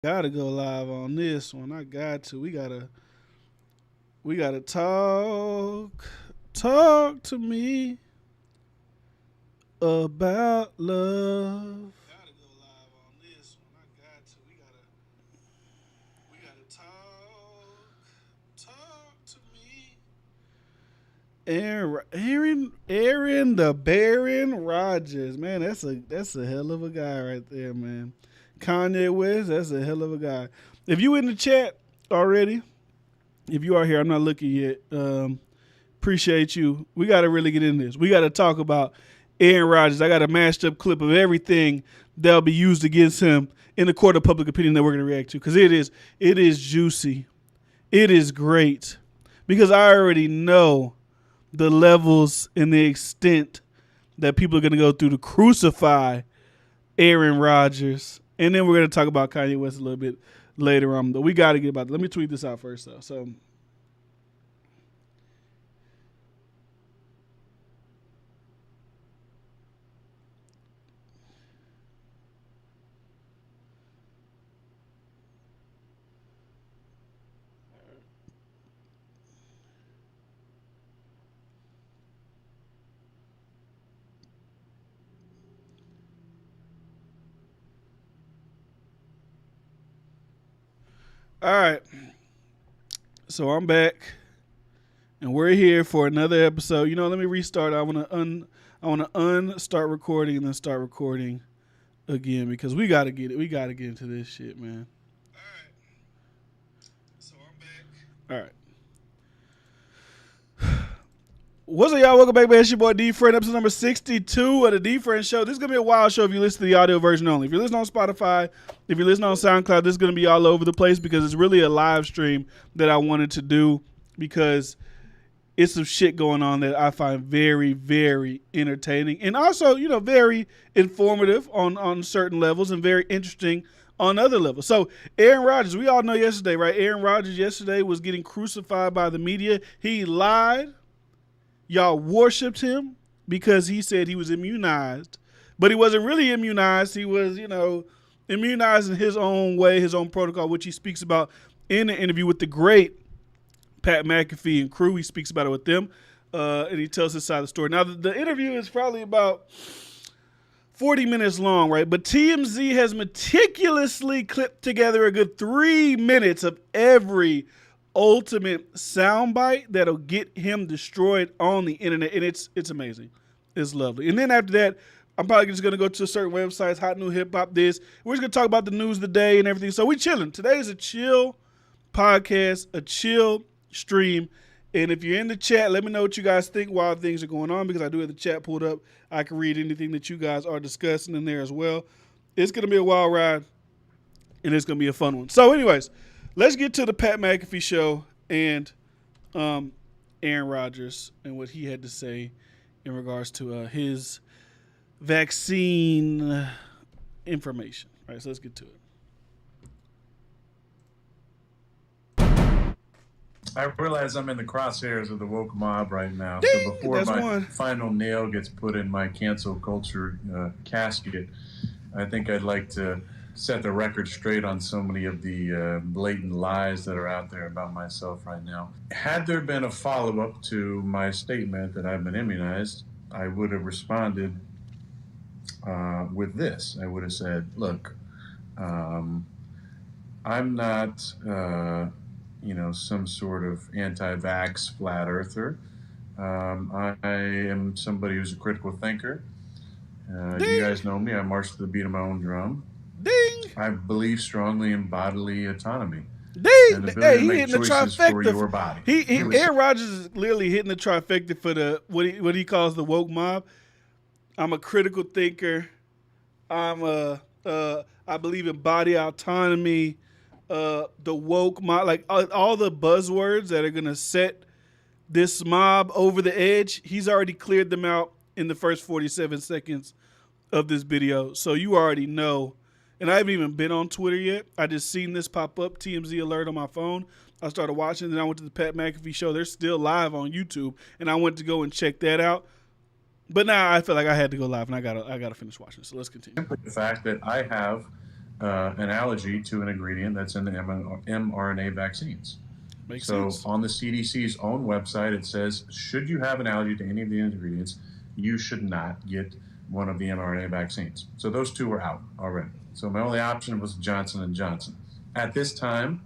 Gotta go live on this one. I got to. We gotta talk to me about love. Gotta go live on this one. I got to. We gotta talk to me. Aaron the Baron Rodgers, man, that's a hell of a guy right there, man. Kanye West, that's a hell of a guy. If you in the chat already, if you are here, I'm not looking yet. Appreciate you. We got to really get in this. We got to talk about Aaron Rodgers. I got a mashed up clip of everything that'll be used against him in the court of public opinion that we're going to react to because it is juicy. It is great because I already know the levels and the extent that people are going to go through to crucify Aaron Rodgers. And then we're going to talk about Kanye West a little bit later on. But we got to get about that. Let me tweet this out first, though. So, all right. So I'm back, and we're here for another episode. Let me restart. I want to unstart recording and then start recording again because we got to get it. We got to get into this shit, man. All right. So I'm back. All right. What's up, y'all? Welcome back, man. It's your boy D Friend, episode number 62 of the D Friend Show. This is gonna be a wild show if you listen to the audio version only. If you're listening on Spotify, if you're listening on SoundCloud, this is gonna be all over the place because it's really a live stream that I wanted to do because it's some shit going on that I find very, very entertaining and also, very informative on certain levels and very interesting on other levels. So Aaron Rodgers, we all know yesterday, right? Aaron Rodgers yesterday was getting crucified by the media. He lied. Y'all worshipped him because he said he was immunized, but he wasn't really immunized. He was, immunized in his own way, his own protocol, which he speaks about in the interview with the great Pat McAfee and crew. He speaks about it with them, and he tells his side of the story. Now, the interview is probably about 40 minutes long, right? But TMZ has meticulously clipped together a good 3 minutes of every ultimate soundbite that'll get him destroyed on the internet, and it's amazing. It's lovely. And then after that, I'm probably just gonna go to certain websites, Hot New Hip Hop. We're just gonna talk about the news of the day and everything. So we chilling. Today is a chill podcast, a chill stream. And if you're in the chat, let me know what you guys think while things are going on because I do have the chat pulled up. I can read anything that you guys are discussing in there as well. It's gonna be a wild ride, and it's gonna be a fun one. So, anyways. Let's get to the Pat McAfee show and Aaron Rodgers and what he had to say in regards to his vaccine information. All right, so let's get to it. I realize I'm in the crosshairs of the woke mob right now. Ding! So before That's my one. final nail gets put in my cancel culture casket, I think I'd like to set the record straight on so many of the blatant lies that are out there about myself right now. Had there been a follow-up to my statement that I've been immunized, I would have responded with this. I would have said, look, I'm not, some sort of anti-vax flat earther. I am somebody who's a critical thinker. You guys know me. I march to the beat of my own drum. Ding! I believe strongly in bodily autonomy. Ding! Hey, he hitting the trifecta for your body. Aaron Rodgers is literally hitting the trifecta for the what he calls the woke mob. I'm a critical thinker. I believe in body autonomy. The woke mob, like all the buzzwords that are gonna set this mob over the edge. He's already cleared them out in the first 47 seconds of this video, so you already know. And I haven't even been on Twitter yet. I just seen this pop up, TMZ alert on my phone. I started watching, then I went to the Pat McAfee show. They're still live on YouTube, and I went to go and check that out. But now I feel like I had to go live, and I gotta finish watching. So let's continue. Simply the fact that I have an allergy to an ingredient that's in the mRNA vaccines. Makes so sense. On the CDC's own website, it says, should you have an allergy to any of the ingredients, you should not get one of the mRNA vaccines. So those two were out already. So my only option was Johnson & Johnson. At this time,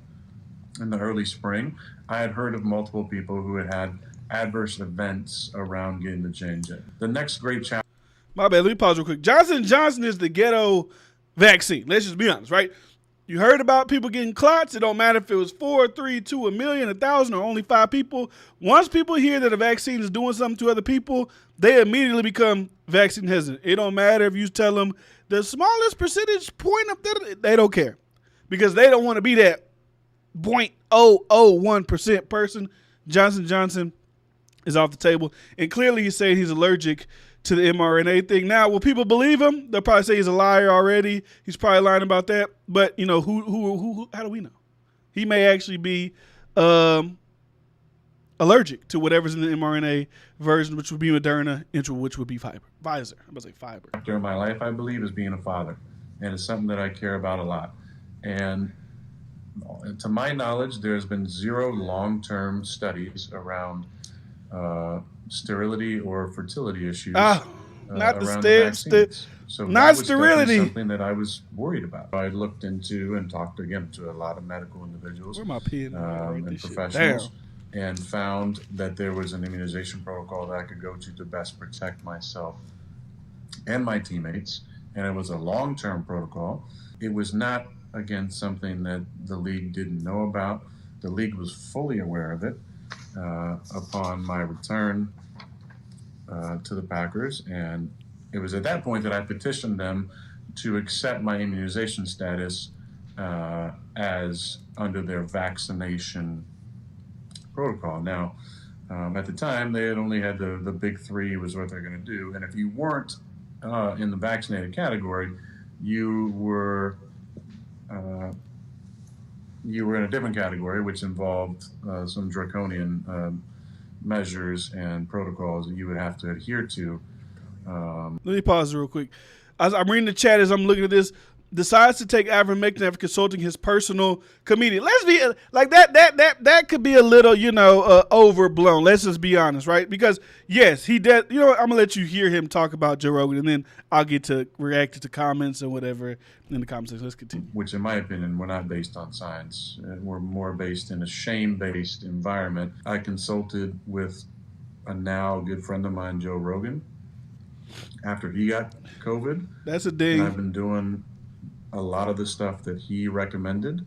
in the early spring, I had heard of multiple people who had adverse events around getting the J&J. The next great challenge. My bad. Let me pause real quick. Johnson & Johnson is the ghetto vaccine. Let's just be honest, right? You heard about people getting clots. It don't matter if it was 4, 3, 2, 1,000,000, 1,000, or only 5 people. Once people hear that a vaccine is doing something to other people, they immediately become vaccine hesitant. It don't matter if you tell them the smallest percentage point of that, they don't care. Because they don't want to be that 0.001% person. Johnson & Johnson is off the table. And clearly he's saying he's allergic to the mRNA thing. Now, will people believe him? They'll probably say he's a liar already. He's probably lying about that. But, you know, who how do we know? He may actually be allergic to whatever's in the mRNA version, which would be Moderna, which would be Pfizer. I'm about to say fiber. During my life, I believe, is being a father. And it's something that I care about a lot. And to my knowledge, there's been 0 long-term studies around sterility or fertility issues. Not the vaccines. So not that was sterility. something that I was worried about. I looked into and talked again to a lot of medical individuals Where my pen? and professionals, and found that there was an immunization protocol that I could go to best protect myself and my teammates. And it was a long-term protocol. It was not, again, something that the league didn't know about. The league was fully aware of it upon my return to the Packers. And it was at that point that I petitioned them to accept my immunization status as under their vaccination protocol. Now, at the time, they had only had the big 3 was what they're going to do. And if you weren't in the vaccinated category, you were in a different category, which involved some draconian measures and protocols that you would have to adhere to. Let me pause real quick. As I'm reading the chat as I'm looking at this, decides to take ivermectin after consulting his personal comedian. Let's be like that could be a little, overblown. Let's just be honest, right? Because yes, he did. You know what? I'm gonna let you hear him talk about Joe Rogan, and then I'll get to react to comments and whatever in the comments section. Let's continue. Which, in my opinion, we're not based on science. We're more based in a shame-based environment. I consulted with a now good friend of mine, Joe Rogan, after he got COVID. That's a ding. And I've been doing a lot of the stuff that he recommended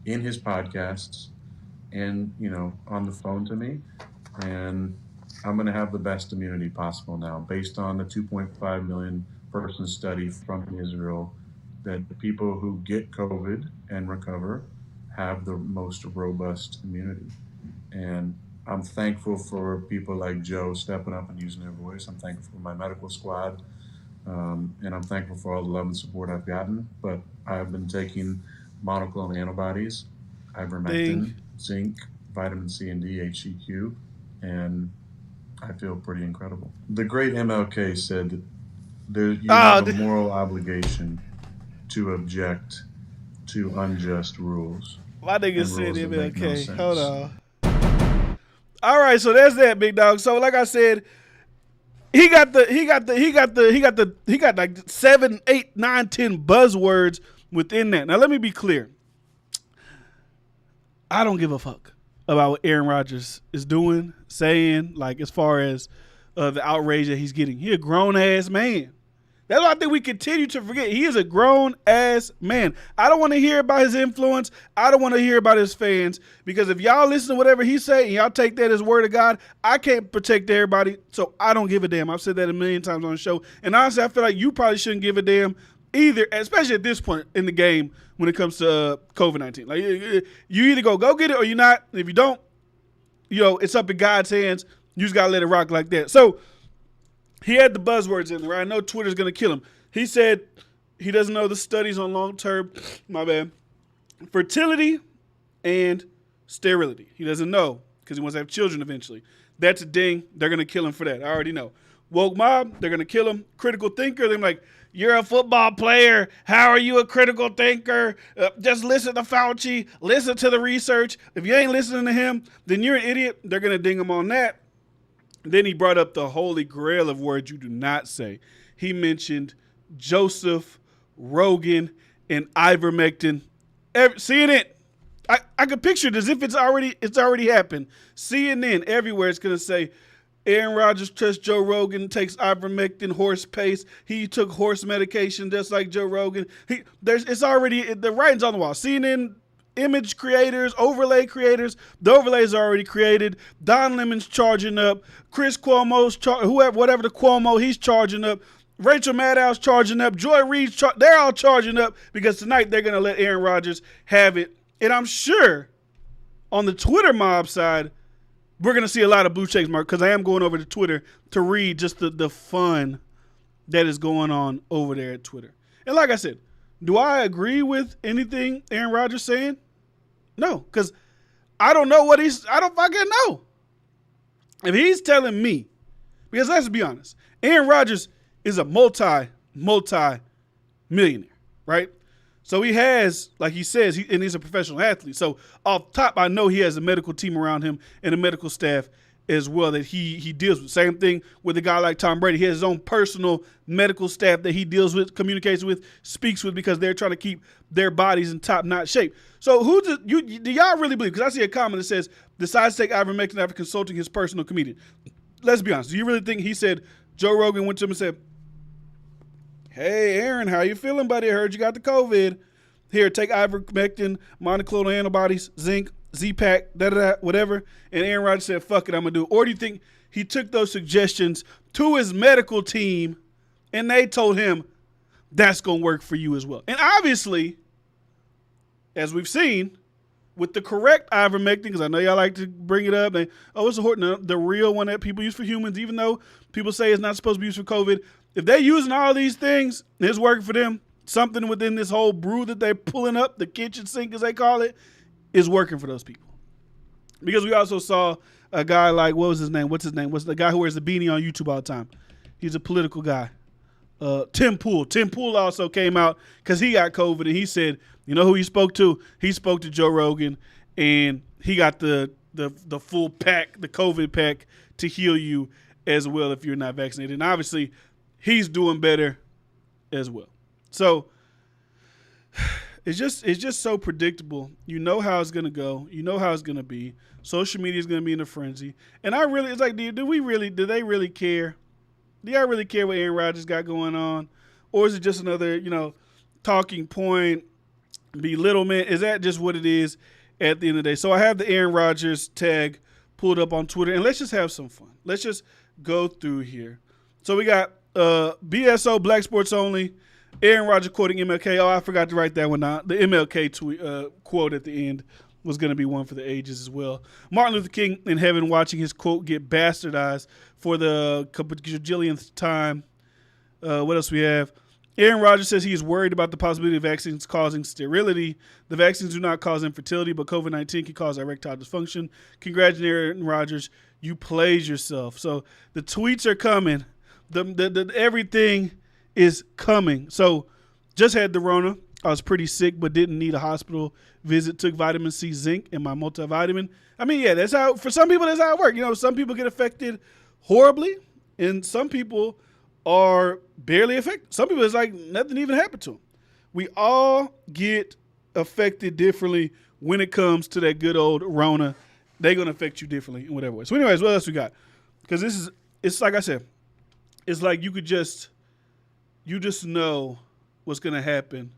in his podcasts and, on the phone to me. And I'm going to have the best immunity possible now based on the 2.5 million person study from Israel that the people who get COVID and recover have the most robust immunity. And I'm thankful for people like Joe stepping up and using their voice. I'm thankful for my medical squad. And I'm thankful for all the love and support I've gotten. But I've been taking monoclonal antibodies, ivermectin, zinc, vitamin C and D, HCQ, and I feel pretty incredible. The great MLK said that you have a moral obligation to object to unjust rules. My nigga said MLK. Hold on. All right, so that's that, big dog. So like I said, he got like 7, 8, 9, 10 buzzwords within that. Now let me be clear. I don't give a fuck about what Aaron Rodgers is doing, saying, like as far as the outrage that he's getting. He a grown ass man. That's why I think we continue to forget. He is a grown-ass man. I don't want to hear about his influence. I don't want to hear about his fans. Because if y'all listen to whatever he say and y'all take that as word of God, I can't protect everybody, so I don't give a damn. I've said that a million times on the show. And honestly, I feel like you probably shouldn't give a damn either, especially at this point in the game when it comes to COVID-19. Like, you either go get it or you're not. And if you don't, it's up in God's hands. You just got to let it rock like that. So, he had the buzzwords in there, right? I know Twitter's going to kill him. He said he doesn't know the studies on long-term, fertility and sterility. He doesn't know because he wants to have children eventually. That's a ding. They're going to kill him for that. I already know. Woke mob, they're going to kill him. Critical thinker, they're like, You're a football player. How are you a critical thinker? Just listen to Fauci. Listen to the research. If you ain't listening to him, then you're an idiot. They're going to ding him on that. Then he brought up the holy grail of words you do not say. He mentioned Joseph, Rogan, and ivermectin. Seeing it, I could picture it as if it's already happened. CNN everywhere it's gonna say Aaron Rodgers trusts Joe Rogan, takes ivermectin, horse paste. He took horse medication just like Joe Rogan. It's already, the writing's on the wall. CNN image creators, overlay creators, the overlays are already created. Don Lemon's charging up. Chris Cuomo's whatever the Cuomo, he's charging up. Rachel Maddow's charging up. Joy Reid's they're all charging up because tonight they're going to let Aaron Rodgers have it. And I'm sure on the Twitter mob side, we're going to see a lot of blue checks, Mark, because I am going over to Twitter to read just the fun that is going on over there at Twitter. And like I said, do I agree with anything Aaron Rodgers saying? No, because I don't know I don't fucking know. If he's telling me, because let's be honest, Aaron Rodgers is a multi-millionaire, right? So he has, like he says, and he's a professional athlete. So off top, I know he has a medical team around him and a medical staff as well that he deals with. Same thing with a guy like Tom Brady. He has his own personal medical staff that he deals with, communicates with, speaks with, because they're trying to keep their bodies in top-notch shape. So do y'all really believe? Because I see a comment that says, decides to take ivermectin after consulting his personal comedian. Let's be honest. Do you really think he said, Joe Rogan went to him and said, hey, Aaron, how you feeling, buddy? I heard you got the COVID. Here, take ivermectin, monoclonal antibodies, zinc, Z-Pack, whatever. And Aaron Rodgers said, fuck it, I'm going to do it. Or do you think he took those suggestions to his medical team and they told him that's going to work for you as well? And obviously, as we've seen, with the correct ivermectin, because I know y'all like to bring it up, it's the real one that people use for humans, even though people say it's not supposed to be used for COVID. If they're using all these things and it's working for them, something within this whole brew that they're pulling up, the kitchen sink as they call it, is working for those people. Because we also saw a guy like, what's his name? What's the guy who wears the beanie on YouTube all the time? He's a political guy. Tim Pool. Tim Pool also came out because he got COVID, and he said, you know who he spoke to? He spoke to Joe Rogan, and he got the full pack, the COVID pack, to heal you as well if you're not vaccinated. And obviously, he's doing better as well. So it's just so predictable. You know how it's gonna go. You know how it's gonna be. Social media is gonna be in a frenzy. And it's like, do they really care? Do y'all really care what Aaron Rodgers got going on? Or is it just another, talking point, belittlement? Is that just what it is at the end of the day? So I have the Aaron Rodgers tag pulled up on Twitter, and let's just have some fun. Let's just go through here. So we got BSO, Black Sports Only, Aaron Rodgers quoting MLK. Oh, I forgot to write that one down. The MLK quote at the end was going to be one for the ages as well. Martin Luther King in heaven watching his quote get bastardized for the bajillionth time. What else we have? Aaron Rodgers says he is worried about the possibility of vaccines causing sterility. The vaccines do not cause infertility, but COVID-19 can cause erectile dysfunction. Congratulations, Aaron Rodgers. You played yourself. So the tweets are coming. The everything is coming. So just had the Rona. I was pretty sick, but didn't need a hospital visit. Took vitamin C, zinc, and my multivitamin. I mean, yeah, that's how, for some people, that's how it works. Some people get affected horribly, and some people are barely affected. Some people, it's like nothing even happened to them. We all get affected differently when it comes to that good old Rona. They're going to affect you differently in whatever way. So anyways, what else we got? Because it's like I said, it's like you just know what's going to happen.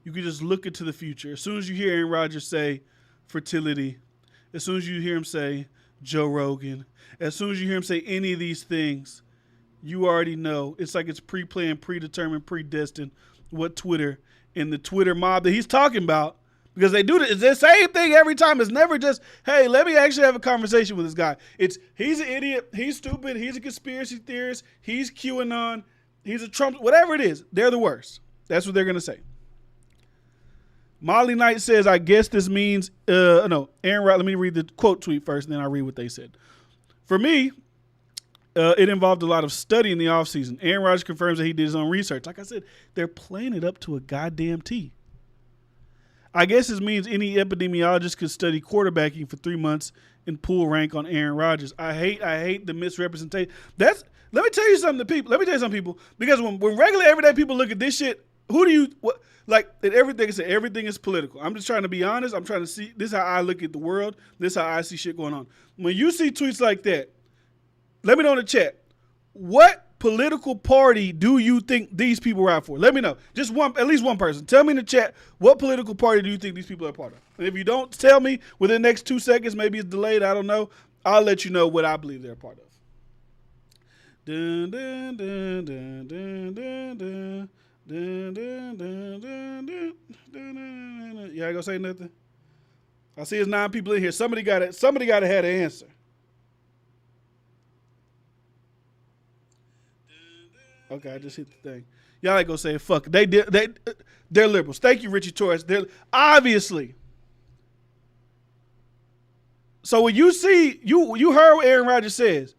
You can just look into the future. As soon as you hear Aaron Rodgers say fertility, as soon as you hear him say Joe Rogan, as soon as you hear him say any of these things, you already know. It's like it's pre-planned, predetermined, predestined what Twitter and the Twitter mob that he's talking about, because they do this. It's the same thing every time. It's never just, hey, let me actually have a conversation with this guy. It's, he's an idiot, he's stupid, he's a conspiracy theorist, he's QAnon, he's a Trump, whatever it is, they're the worst. That's what they're going to say. Molly Knight says, I guess this means, Aaron Rodgers, let me read the quote tweet first, and then I'll read what they said. For me, it involved a lot of study in the offseason. Aaron Rodgers confirms that he did his own research. Like I said, they're playing it up to a goddamn T. I guess this means any epidemiologist could study quarterbacking for 3 months and pull rank on Aaron Rodgers. I hate the misrepresentation. Let me tell you something, people. Because when regular everyday people look at this shit, everything is political. I'm just trying to be honest. I'm trying to see, this is how I look at the world. This is how I see shit going on. When you see tweets like that, let me know in the chat, what political party do you think these people ride for? Let me know. Just at least one person. Tell me in the chat, what political party do you think these people are part of? And if you don't tell me within the next 2 seconds, maybe it's delayed, I don't know, I'll let you know what I believe they're a part of. Dun, dun, dun, dun, dun, dun, dun. Dun, dun, dun, dun, dun, dun, dun. You ain't gonna say nothing? I see there's 9 people in here. Somebody got to have an answer. Okay, I just hit the thing. Y'all ain't gonna say fuck it. They're liberals. Thank you, Richie Torres. They're obviously. So when you see you heard what Aaron Rodgers says.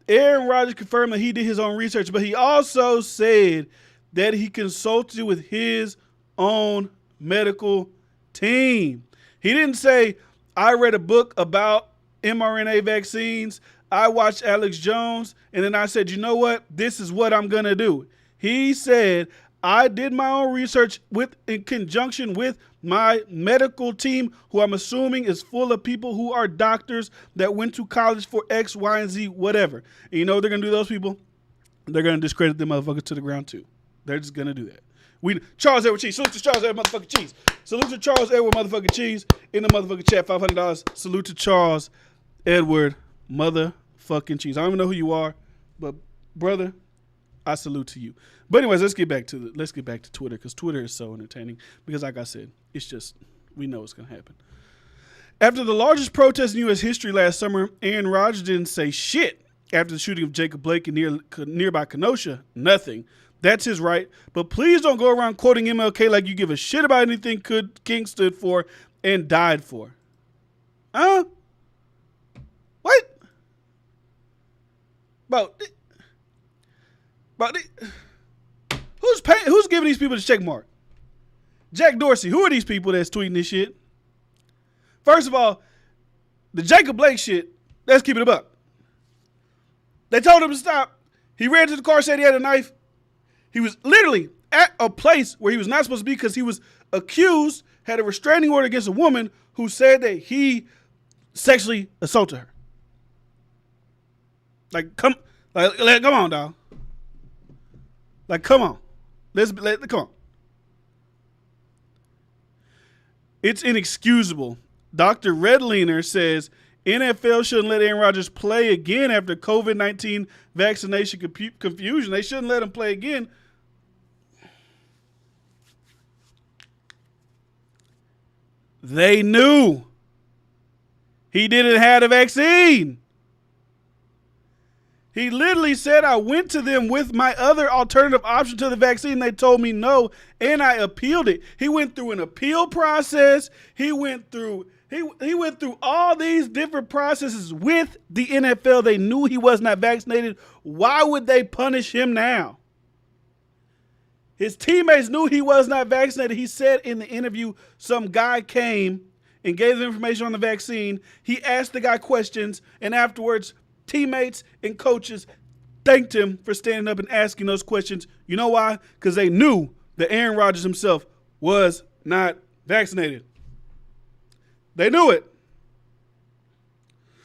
Aaron Rodgers confirmed that he did his own research, but he also said that he consulted with his own medical team. He didn't say, I read a book about mRNA vaccines, I watched Alex Jones, and then I said, you know what? This is what I'm going to do. He said, I did my own research in conjunction with my medical team, who I'm assuming is full of people who are doctors that went to college for X, Y, and Z, whatever. And you know what they're going to do, those people? They're going to discredit them motherfuckers to the ground, too. They're just going to do that. Charles Edward Cheese. Salute to Charles Edward motherfucking Cheese. Salute to Charles Edward motherfucking Cheese. In the motherfucking chat, $500. Salute to Charles Edward motherfucking Cheese. I don't even know who you are, but brother, I salute to you. But anyways, let's get back to Twitter, because Twitter is so entertaining. Because like I said, it's just, we know what's going to happen. After the largest protest in U.S. history last summer, Aaron Rodgers didn't say shit after the shooting of Jacob Blake in nearby Kenosha. Nothing. That's his right. But please don't go around quoting MLK like you give a shit about anything King stood for and died for. What? Who's giving these people the check mark? Jack Dorsey. Who are these people that's tweeting this shit? First of all, the Jacob Blake shit, let's keep it up. They told him to stop. He ran to the car, said he had a knife. He was literally at a place where he was not supposed to be because he was accused, had a restraining order against a woman who said that he sexually assaulted her. Come on, dog. Come on. Come on. It's inexcusable. Dr. Redlener says NFL shouldn't let Aaron Rodgers play again after COVID-19 vaccination confusion. They shouldn't let him play again. They knew he didn't have the vaccine. He literally said, I went to them with my other alternative option to the vaccine. They told me no, and I appealed it. He went through an appeal process. He went through all these different processes with the NFL. They knew he was not vaccinated. Why would they punish him now? His teammates knew he was not vaccinated. He said in the interview, some guy came and gave them information on the vaccine. He asked the guy questions, and afterwards, teammates and coaches thanked him for standing up and asking those questions. You know why? Because they knew that Aaron Rodgers himself was not vaccinated. They knew it.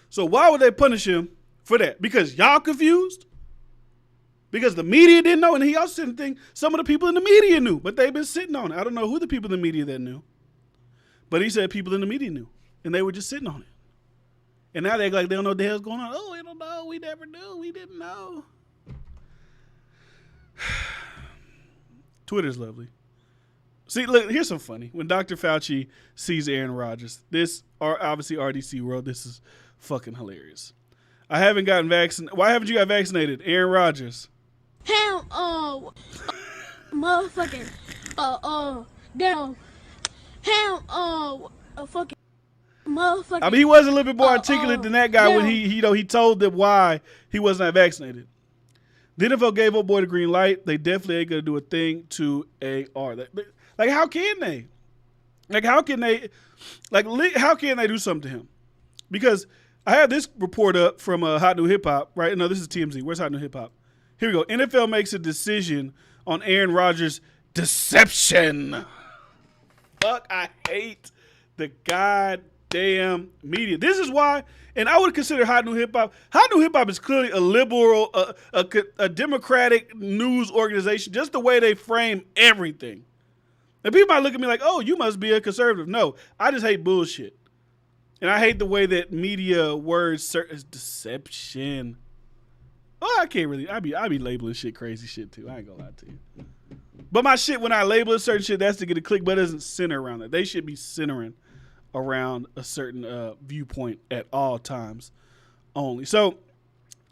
So why would they punish him for that? Because y'all confused? Because the media didn't know? And he also didn't think some of the people in the media knew, but they've been sitting on it. I don't know who the people in the media that knew, but he said people in the media knew, and they were just sitting on it. And now they act like they don't know what the hell's going on. Oh, we don't know. We never knew. We didn't know. Twitter's lovely. See, look, here's some funny. When Dr. Fauci sees Aaron Rodgers, this, obviously RDC world, this is fucking hilarious. I haven't gotten vaccinated. Why haven't you got vaccinated? Aaron Rodgers. Hell, motherfucking, down. Hell, fucking motherfucker. I mean, he was a little bit more articulate than that guy when he told them why he was not vaccinated. The NFL gave old boy the green light. They definitely ain't gonna do a thing to AR. Like, how can they? How can they do something to him? Because I had this report up from Hot New Hip Hop, right? No, this is TMZ. Where's Hot New Hip Hop? Here we go. NFL makes a decision on Aaron Rodgers' deception. Fuck, I hate the goddamn media. This is why, and I would consider Hot New Hip Hop. Hot New Hip Hop is clearly a liberal, a democratic news organization, just the way they frame everything. And people might look at me like, oh, you must be a conservative. No, I just hate bullshit. And I hate the way that media words is deception. Oh, I can't really. I be labeling shit crazy shit too. I ain't gonna lie to you. But my shit, when I label a certain shit, that's to get a click, but it doesn't center around that. They should be centering around a certain viewpoint at all times only. So,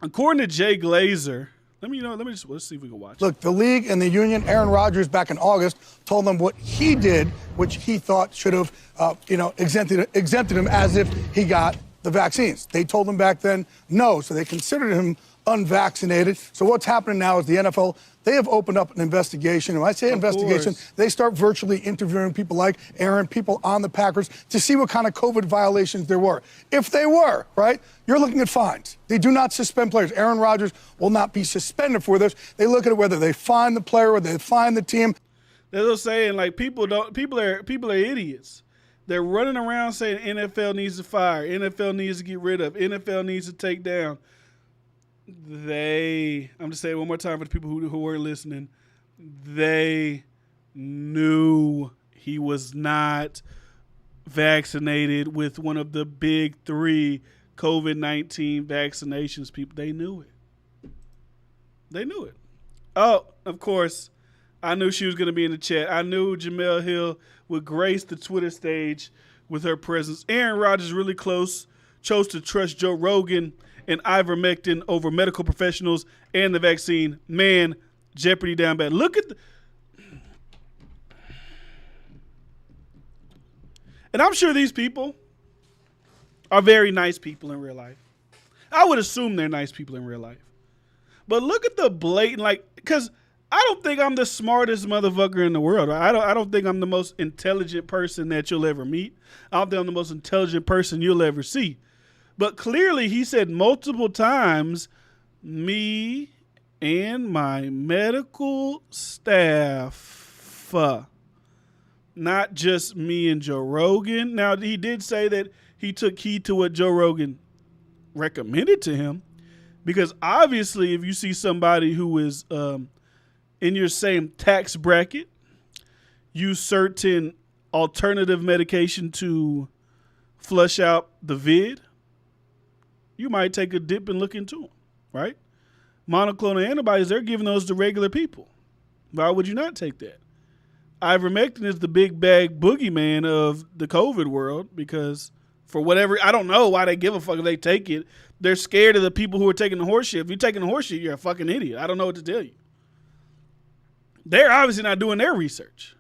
according to Jay Glazer, let's see if we can watch. Look, the league and the union, Aaron Rodgers back in August told them what he did, which he thought should have, exempted him as if he got the vaccines. They told him back then no, so they considered him unvaccinated. So what's happening now is the NFL, they have opened up an investigation. And when I say investigation, they start virtually interviewing people like Aaron, people on the Packers, to see what kind of COVID violations there were. If they were, right, you're looking at fines. They do not suspend players. Aaron Rodgers will not be suspended for this. They look at whether they fine the player or they fine the team. They're just saying, like, people are idiots. They're running around saying NFL needs to fire, NFL needs to get rid of, NFL needs to take down. I'm just saying one more time for the people who weren't listening, they knew he was not vaccinated with one of the big 3 COVID-19 vaccinations. People, they knew it. They knew it. Oh, of course, I knew she was going to be in the chat. I knew Jamel Hill would grace the Twitter stage with her presence. Aaron Rodgers really chose to trust Joe Rogan and ivermectin over medical professionals and the vaccine. Man, Jeopardy down bad. Look at and I'm sure these people are very nice people in real life. I would assume they're nice people in real life. But look at the blatant, because I don't think I'm the smartest motherfucker in the world. I don't think I'm the most intelligent person that you'll ever meet. I don't think I'm the most intelligent person you'll ever see. But clearly he said multiple times, me and my medical staff, not just me and Joe Rogan. Now, he did say that he took heed to what Joe Rogan recommended to him, because obviously if you see somebody who is in your same tax bracket, use certain alternative medication to flush out the vid, you might take a dip and look into them, right? Monoclonal antibodies, they're giving those to regular people. Why would you not take that? Ivermectin is the big bag boogeyman of the COVID world, because for whatever, I don't know why they give a fuck if they take it. They're scared of the people who are taking the horse shit. If you're taking the horse shit, you're a fucking idiot. I don't know what to tell you. They're obviously not doing their research.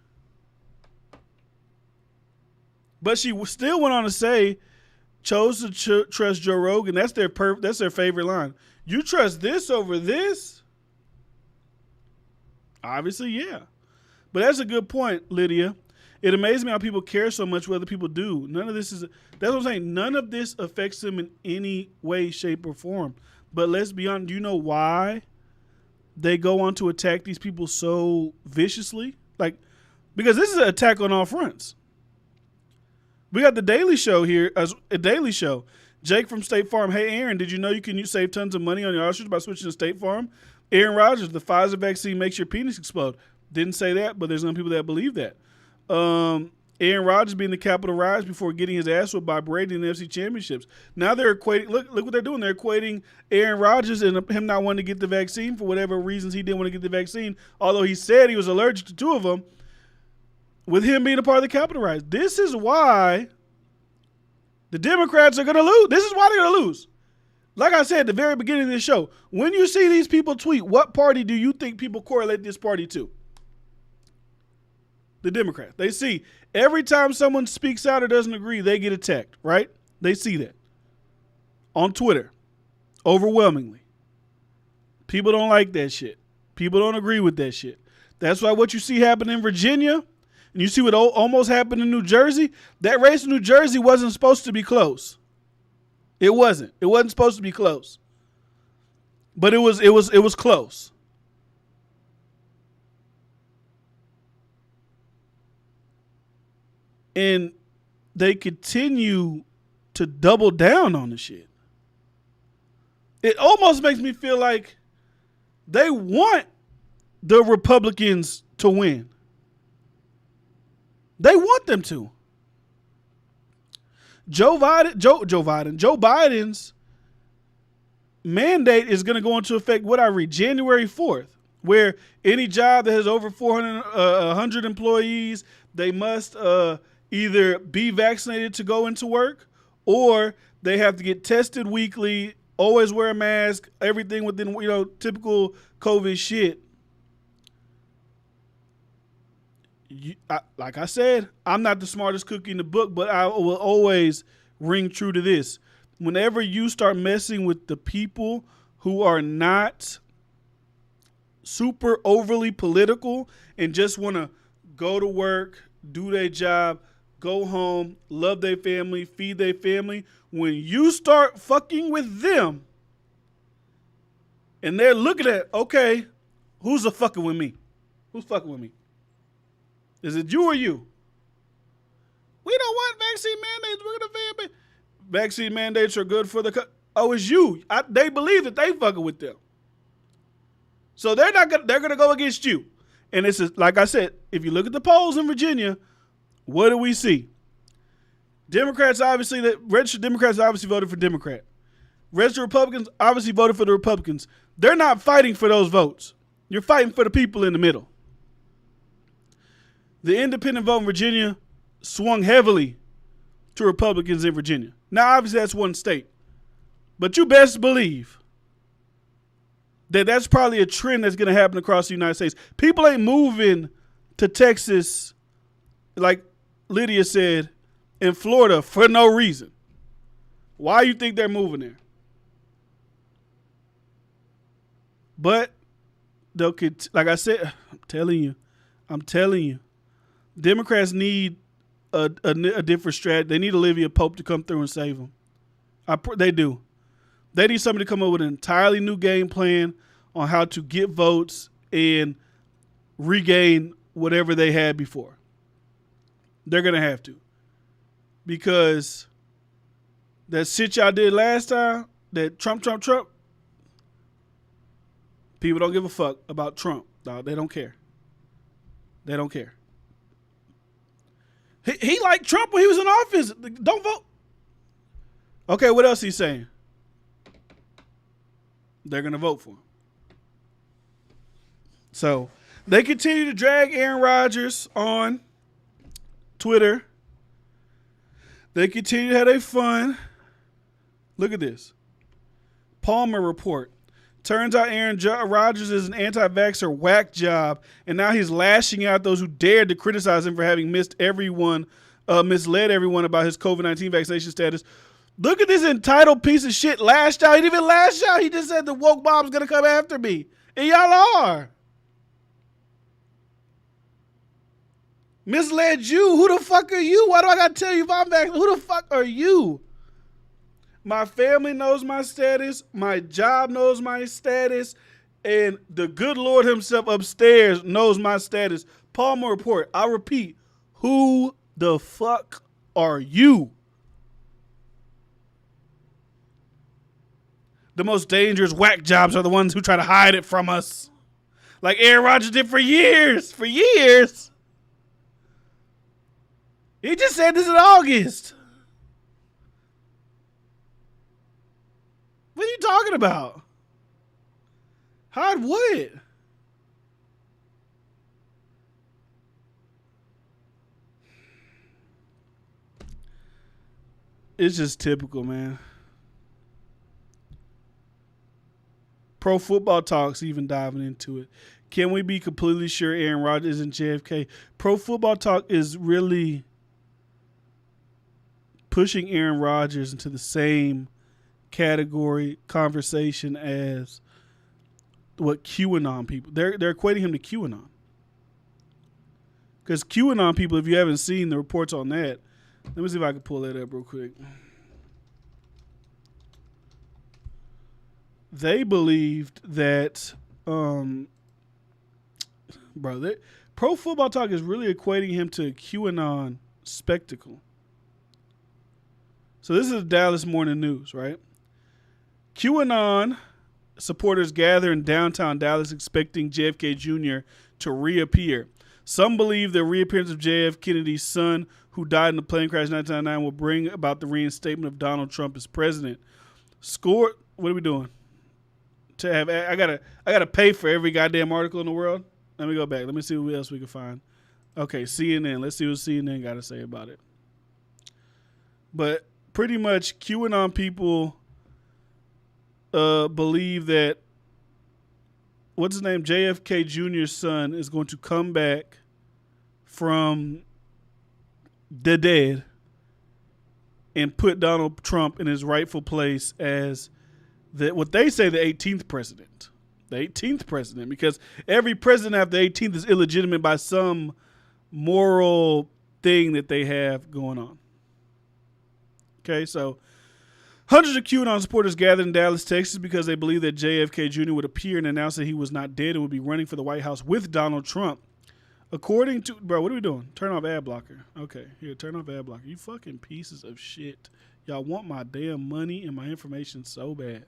But she still went on to say, chose to trust Joe Rogan. That's their favorite line. You trust this over this? Obviously, yeah. But that's a good point, Lydia. It amazes me how people care so much what other people do. That's what I'm saying. None of this affects them in any way, shape, or form. But let's be honest, do you know why they go on to attack these people so viciously? Because this is an attack on all fronts. We got the Daily Show here, a Daily Show. Jake from State Farm. Hey, Aaron, did you know you can save tons of money on your insurance by switching to State Farm? Aaron Rodgers, the Pfizer vaccine makes your penis explode. Didn't say that, but there's some people that believe that. Aaron Rodgers being the Capitol rise before getting his ass whipped by Brady in the NFC Championships. Now they're equating, look what they're doing. They're equating Aaron Rodgers and him not wanting to get the vaccine for whatever reasons he didn't want to get the vaccine, although he said he was allergic to 2 of them, with him being a part of the Capitol rise. This is why the Democrats are going to lose. This is why they're going to lose. Like I said at the very beginning of this show, when you see these people tweet, what party do you think people correlate this party to? The Democrats. They see Every time someone speaks out or doesn't agree, they get attacked, right? They see that on Twitter overwhelmingly. People don't like that shit. People don't agree with that shit. That's why what you see happen in Virginia, and you see what almost happened in New Jersey, that race in New Jersey wasn't supposed to be close. It wasn't. It wasn't supposed to be close. But it was close. And they continue to double down on the shit. It almost makes me feel like they want the Republicans to win. They want them to. Joe Biden's mandate is going to go into effect, what I read, January 4th, where any job that has over 100 employees, they must either be vaccinated to go into work, or they have to get tested weekly, always wear a mask, everything within, typical COVID shit. Like I said, I'm not the smartest cookie in the book, but I will always ring true to this. Whenever you start messing with the people who are not super overly political and just want to go to work, do their job, go home, love their family, feed their family, when you start fucking with them and they're looking at, okay, who's fucking with me? Who's fucking with me? Is it you or you? We don't want vaccine mandates. We're going to ban. Vaccine mandates are good for the. Oh, it's you. They believe that they fucking with them. So they're going to go against you. And it's just, like I said, if you look at the polls in Virginia, what do we see? Registered Democrats obviously voted for Democrat. Registered Republicans obviously voted for the Republicans. They're not fighting for those votes. You're fighting for the people in the middle. The independent vote in Virginia swung heavily to Republicans in Virginia. Now, obviously, that's one state. But you best believe that that's probably a trend that's going to happen across the United States. People ain't moving to Texas, like Lydia said, in Florida for no reason. Why you think they're moving there? But they'll like I said, I'm telling you, Democrats need a different strategy. They need Olivia Pope to come through and save them. They do. They need somebody to come up with an entirely new game plan on how to get votes and regain whatever they had before. They're going to have to. Because that shit y'all did last time, that Trump, people don't give a fuck about Trump. No, they don't care. They don't care. He liked Trump when he was in office. Don't vote. Okay, what else he's saying? They're going to vote for him. So they continue to drag Aaron Rodgers on Twitter. They continue to have their fun. Look at this. Palmer report. Turns out Aaron Rodgers is an anti-vaxxer whack job, and now he's lashing out those who dared to criticize him for having misled everyone about his COVID-19 vaccination status. Look at this entitled piece of shit lashed out. He didn't even lash out. He just said the woke mom's going to come after me. And y'all are. Misled you? Who the fuck are you? Why do I got to tell you if I'm vaccinated? Who the fuck are you? My family knows my status. My job knows my status. And the good Lord himself upstairs knows my status. Palmer report. I repeat, who the fuck are you? The most dangerous whack jobs are the ones who try to hide it from us. Like Aaron Rodgers did for years. For years. He just said this in August. What are you talking about? Hide what? It's just typical, man. Pro Football Talk's even diving into it. Can we be completely sure Aaron Rodgers isn't JFK? Pro Football Talk is really pushing Aaron Rodgers into the same category conversation as what QAnon people. They're equating him to QAnon. Because QAnon people, if you haven't seen the reports on that, let me see if I can pull that up real quick. They believed that, Pro Football Talk is really equating him to a QAnon spectacle. So this is Dallas Morning News, right? QAnon supporters gather in downtown Dallas expecting JFK Jr. to reappear. Some believe the reappearance of JF Kennedy's son, who died in the plane crash in 1999, will bring about the reinstatement of Donald Trump as president. What are we doing? I gotta pay for every goddamn article in the world. Let me go back. Let me see what else we can find. Okay, CNN. Let's see what CNN got to say about it. But pretty much QAnon people believe that what's his name, JFK Jr.'s son, is going to come back from the dead and put Donald Trump in his rightful place as what they say the 18th president. The 18th president, because every president after the 18th is illegitimate by some moral thing that they have going on. Okay, so hundreds of QAnon supporters gathered in Dallas, Texas because they believe that JFK Jr. would appear and announce that he was not dead and would be running for the White House with Donald Trump. According to, bro, what are we doing? Turn off ad blocker. Okay, here, turn off ad blocker. You fucking pieces of shit. Y'all want my damn money and my information so bad.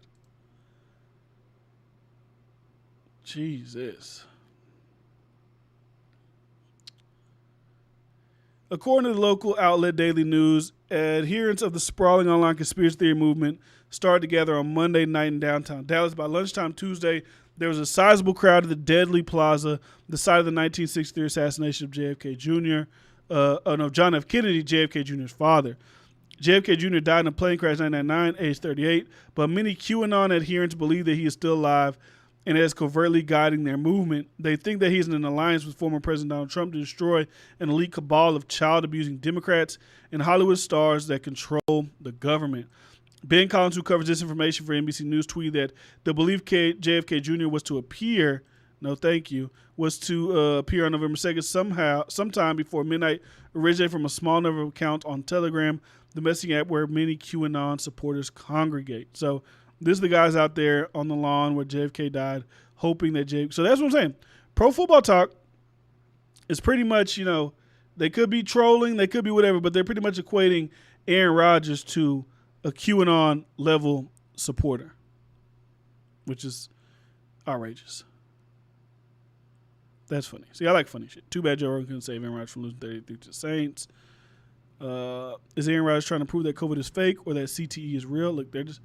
Jesus. According to the local outlet Daily News, adherents of the sprawling online conspiracy theory movement started to gather on Monday night in downtown Dallas. By lunchtime Tuesday, there was a sizable crowd at the Deadly Plaza, the site of the 1963 assassination of JFK Jr. John F. Kennedy, JFK Jr.'s father. JFK Jr. died in a plane crash in 1999, age 38, but many QAnon adherents believe that he is still alive and is covertly guiding their movement. They think that he's in an alliance with former President Donald Trump to destroy an elite cabal of child-abusing Democrats and Hollywood stars that control the government. Ben Collins, who covers this information for NBC News, tweeted that the belief JFK Jr. was to appear, was to appear on November 2nd sometime before midnight, originated from a small number of accounts on Telegram, the messaging app where many QAnon supporters congregate. So this is the guys out there on the lawn where JFK died, hoping that So that's what I'm saying. Pro Football Talk is pretty much, they could be trolling, they could be whatever, but they're pretty much equating Aaron Rodgers to a QAnon level supporter, which is outrageous. That's funny. See, I like funny shit. Too bad Joe Rogan couldn't save Aaron Rodgers from losing 33 to the Saints. Is Aaron Rodgers trying to prove that COVID is fake or that CTE is real? Look, they're just...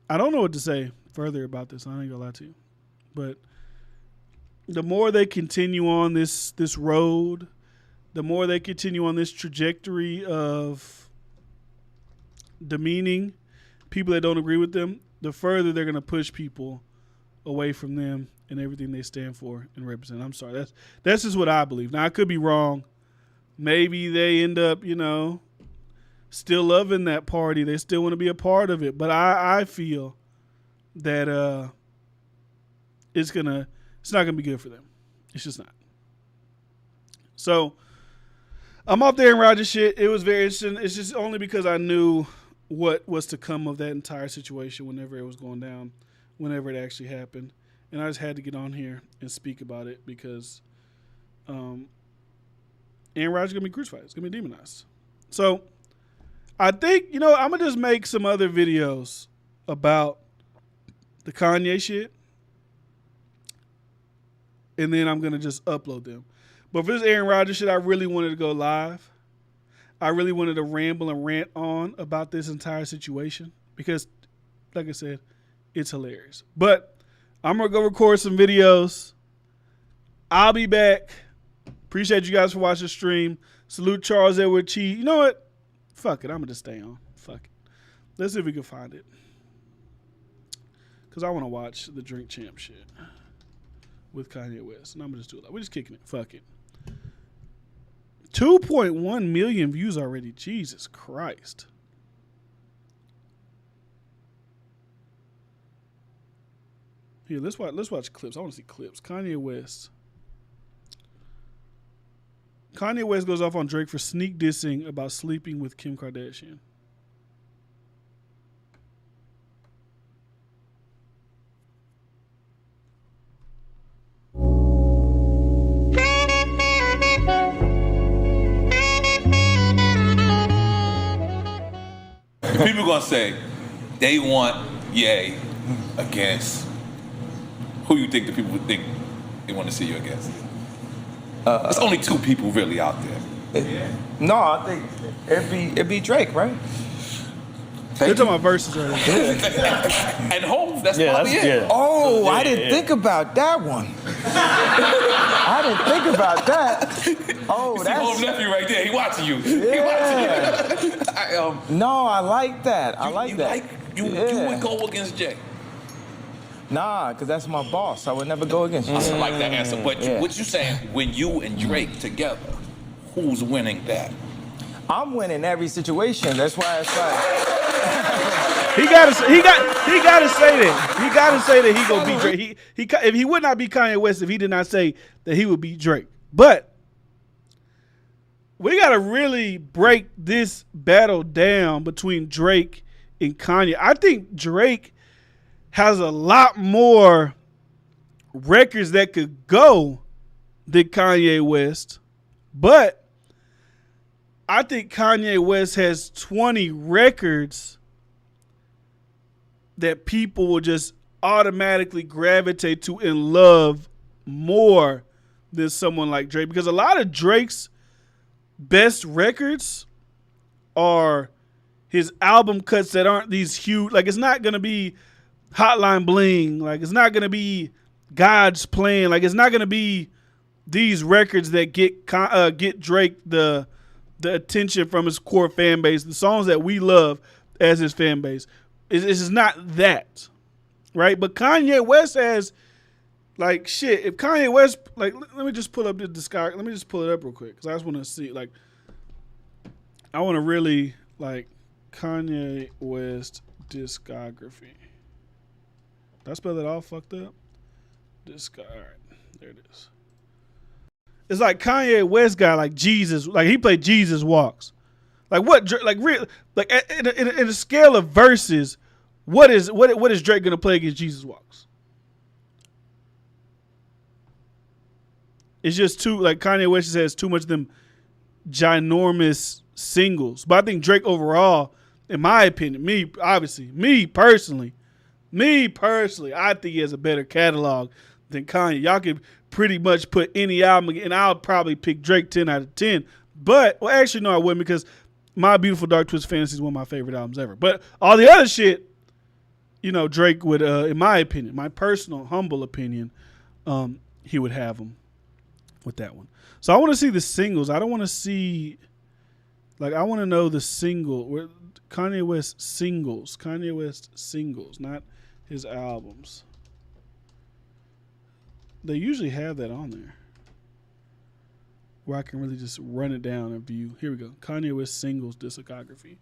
I don't know what to say further about this. I ain't gonna lie to you. But the more they continue on this road, the more they continue on this trajectory of demeaning people that don't agree with them, the further they're going to push people away from them and everything they stand for and represent. I'm sorry. That's just what I believe. Now, I could be wrong. Maybe they end up, still loving that party. They still want to be a part of it. But I feel that it's not gonna be good for them. It's just not. So I'm off there in Rodgers shit. It was very interesting. It's just only because I knew what was to come of that entire situation whenever it was going down, whenever it actually happened. And I just had to get on here and speak about it because Aaron Rodgers is gonna be crucified. It's gonna be demonized. So I think, I'm going to just make some other videos about the Kanye shit. And then I'm going to just upload them. But for this Aaron Rodgers shit, I really wanted to go live. I really wanted to ramble and rant on about this entire situation. Because, like I said, it's hilarious. But I'm going to go record some videos. I'll be back. Appreciate you guys for watching the stream. Salute Charles Edward Chi. You know what? Fuck it. I'm going to just stay on. Fuck it. Let's see if we can find it. Because I want to watch the Drink Champ shit with Kanye West. And I'm going to just do it. We're just kicking it. Fuck it. 2.1 million views already. Jesus Christ. Here, let's watch clips. I want to see clips. Kanye West. Kanye West goes off on Drake for sneak dissing about sleeping with Kim Kardashian. People gonna say they want Ye against who you think the people would think they want to see you against. There's only two people really out there. No, I think it'd be Drake, right? They're talking about verses right now. And Hov, that's probably it. Yeah. Oh, I didn't think about that one. I didn't think about that. Oh, You see that's Hov's nephew right there. He watching you. Yeah. He watching you. No, I like that. I like you that. You would go against Jay. Nah, because that's my boss. I would never go against you. I like that answer. But Yeah. what you saying, when you and Drake together, who's winning that? I'm winning every situation. That's why it's like He gotta say that. He gotta say that he gonna beat Drake. If he would not be Kanye West if he did not say that he would beat Drake. But we gotta really break this battle down between Drake and Kanye. I think Drake has a lot more records that could go than Kanye West, but I think Kanye West has 20 records that people will just automatically gravitate to and love more than someone like Drake. Because a lot of Drake's best records are his album cuts that aren't these huge. Like, it's not going to be Hotline Bling. Like, it's not going to be God's Plan. Like, it's not going to be these records that get Drake the attention from his core fan base, the songs that we love as his fan base. It's not that, right? But Kanye West has, like, shit. If Kanye West, like, let me just pull up the discography. Let me just pull it up real quick because I just want to see, like, I want to really, like, Kanye West discography. Did I spell that all fucked up? All right, there it is. It's like Kanye West got like Jesus, like he played Jesus Walks. Like what? Like real? Like in a scale of verses, what is Drake gonna play against Jesus Walks? It's just too, like, Kanye West just has too much of them ginormous singles. But I think Drake overall, in my opinion, me personally, I think he has a better catalog than Kanye. Y'all could pretty much put any album, and I'll probably pick Drake 10 out of 10. But, well, actually, no, I wouldn't, because My Beautiful Dark Twisted Fantasy is one of my favorite albums ever. But all the other shit, you know, Drake would, in my opinion, my personal, humble opinion, he would have them with that one. So I want to see the singles. I don't want to see, like, I want to know the single, where Kanye West singles, not his albums. They usually have that on there where I can really just run it down and view. Here we go. Kanye West singles discography.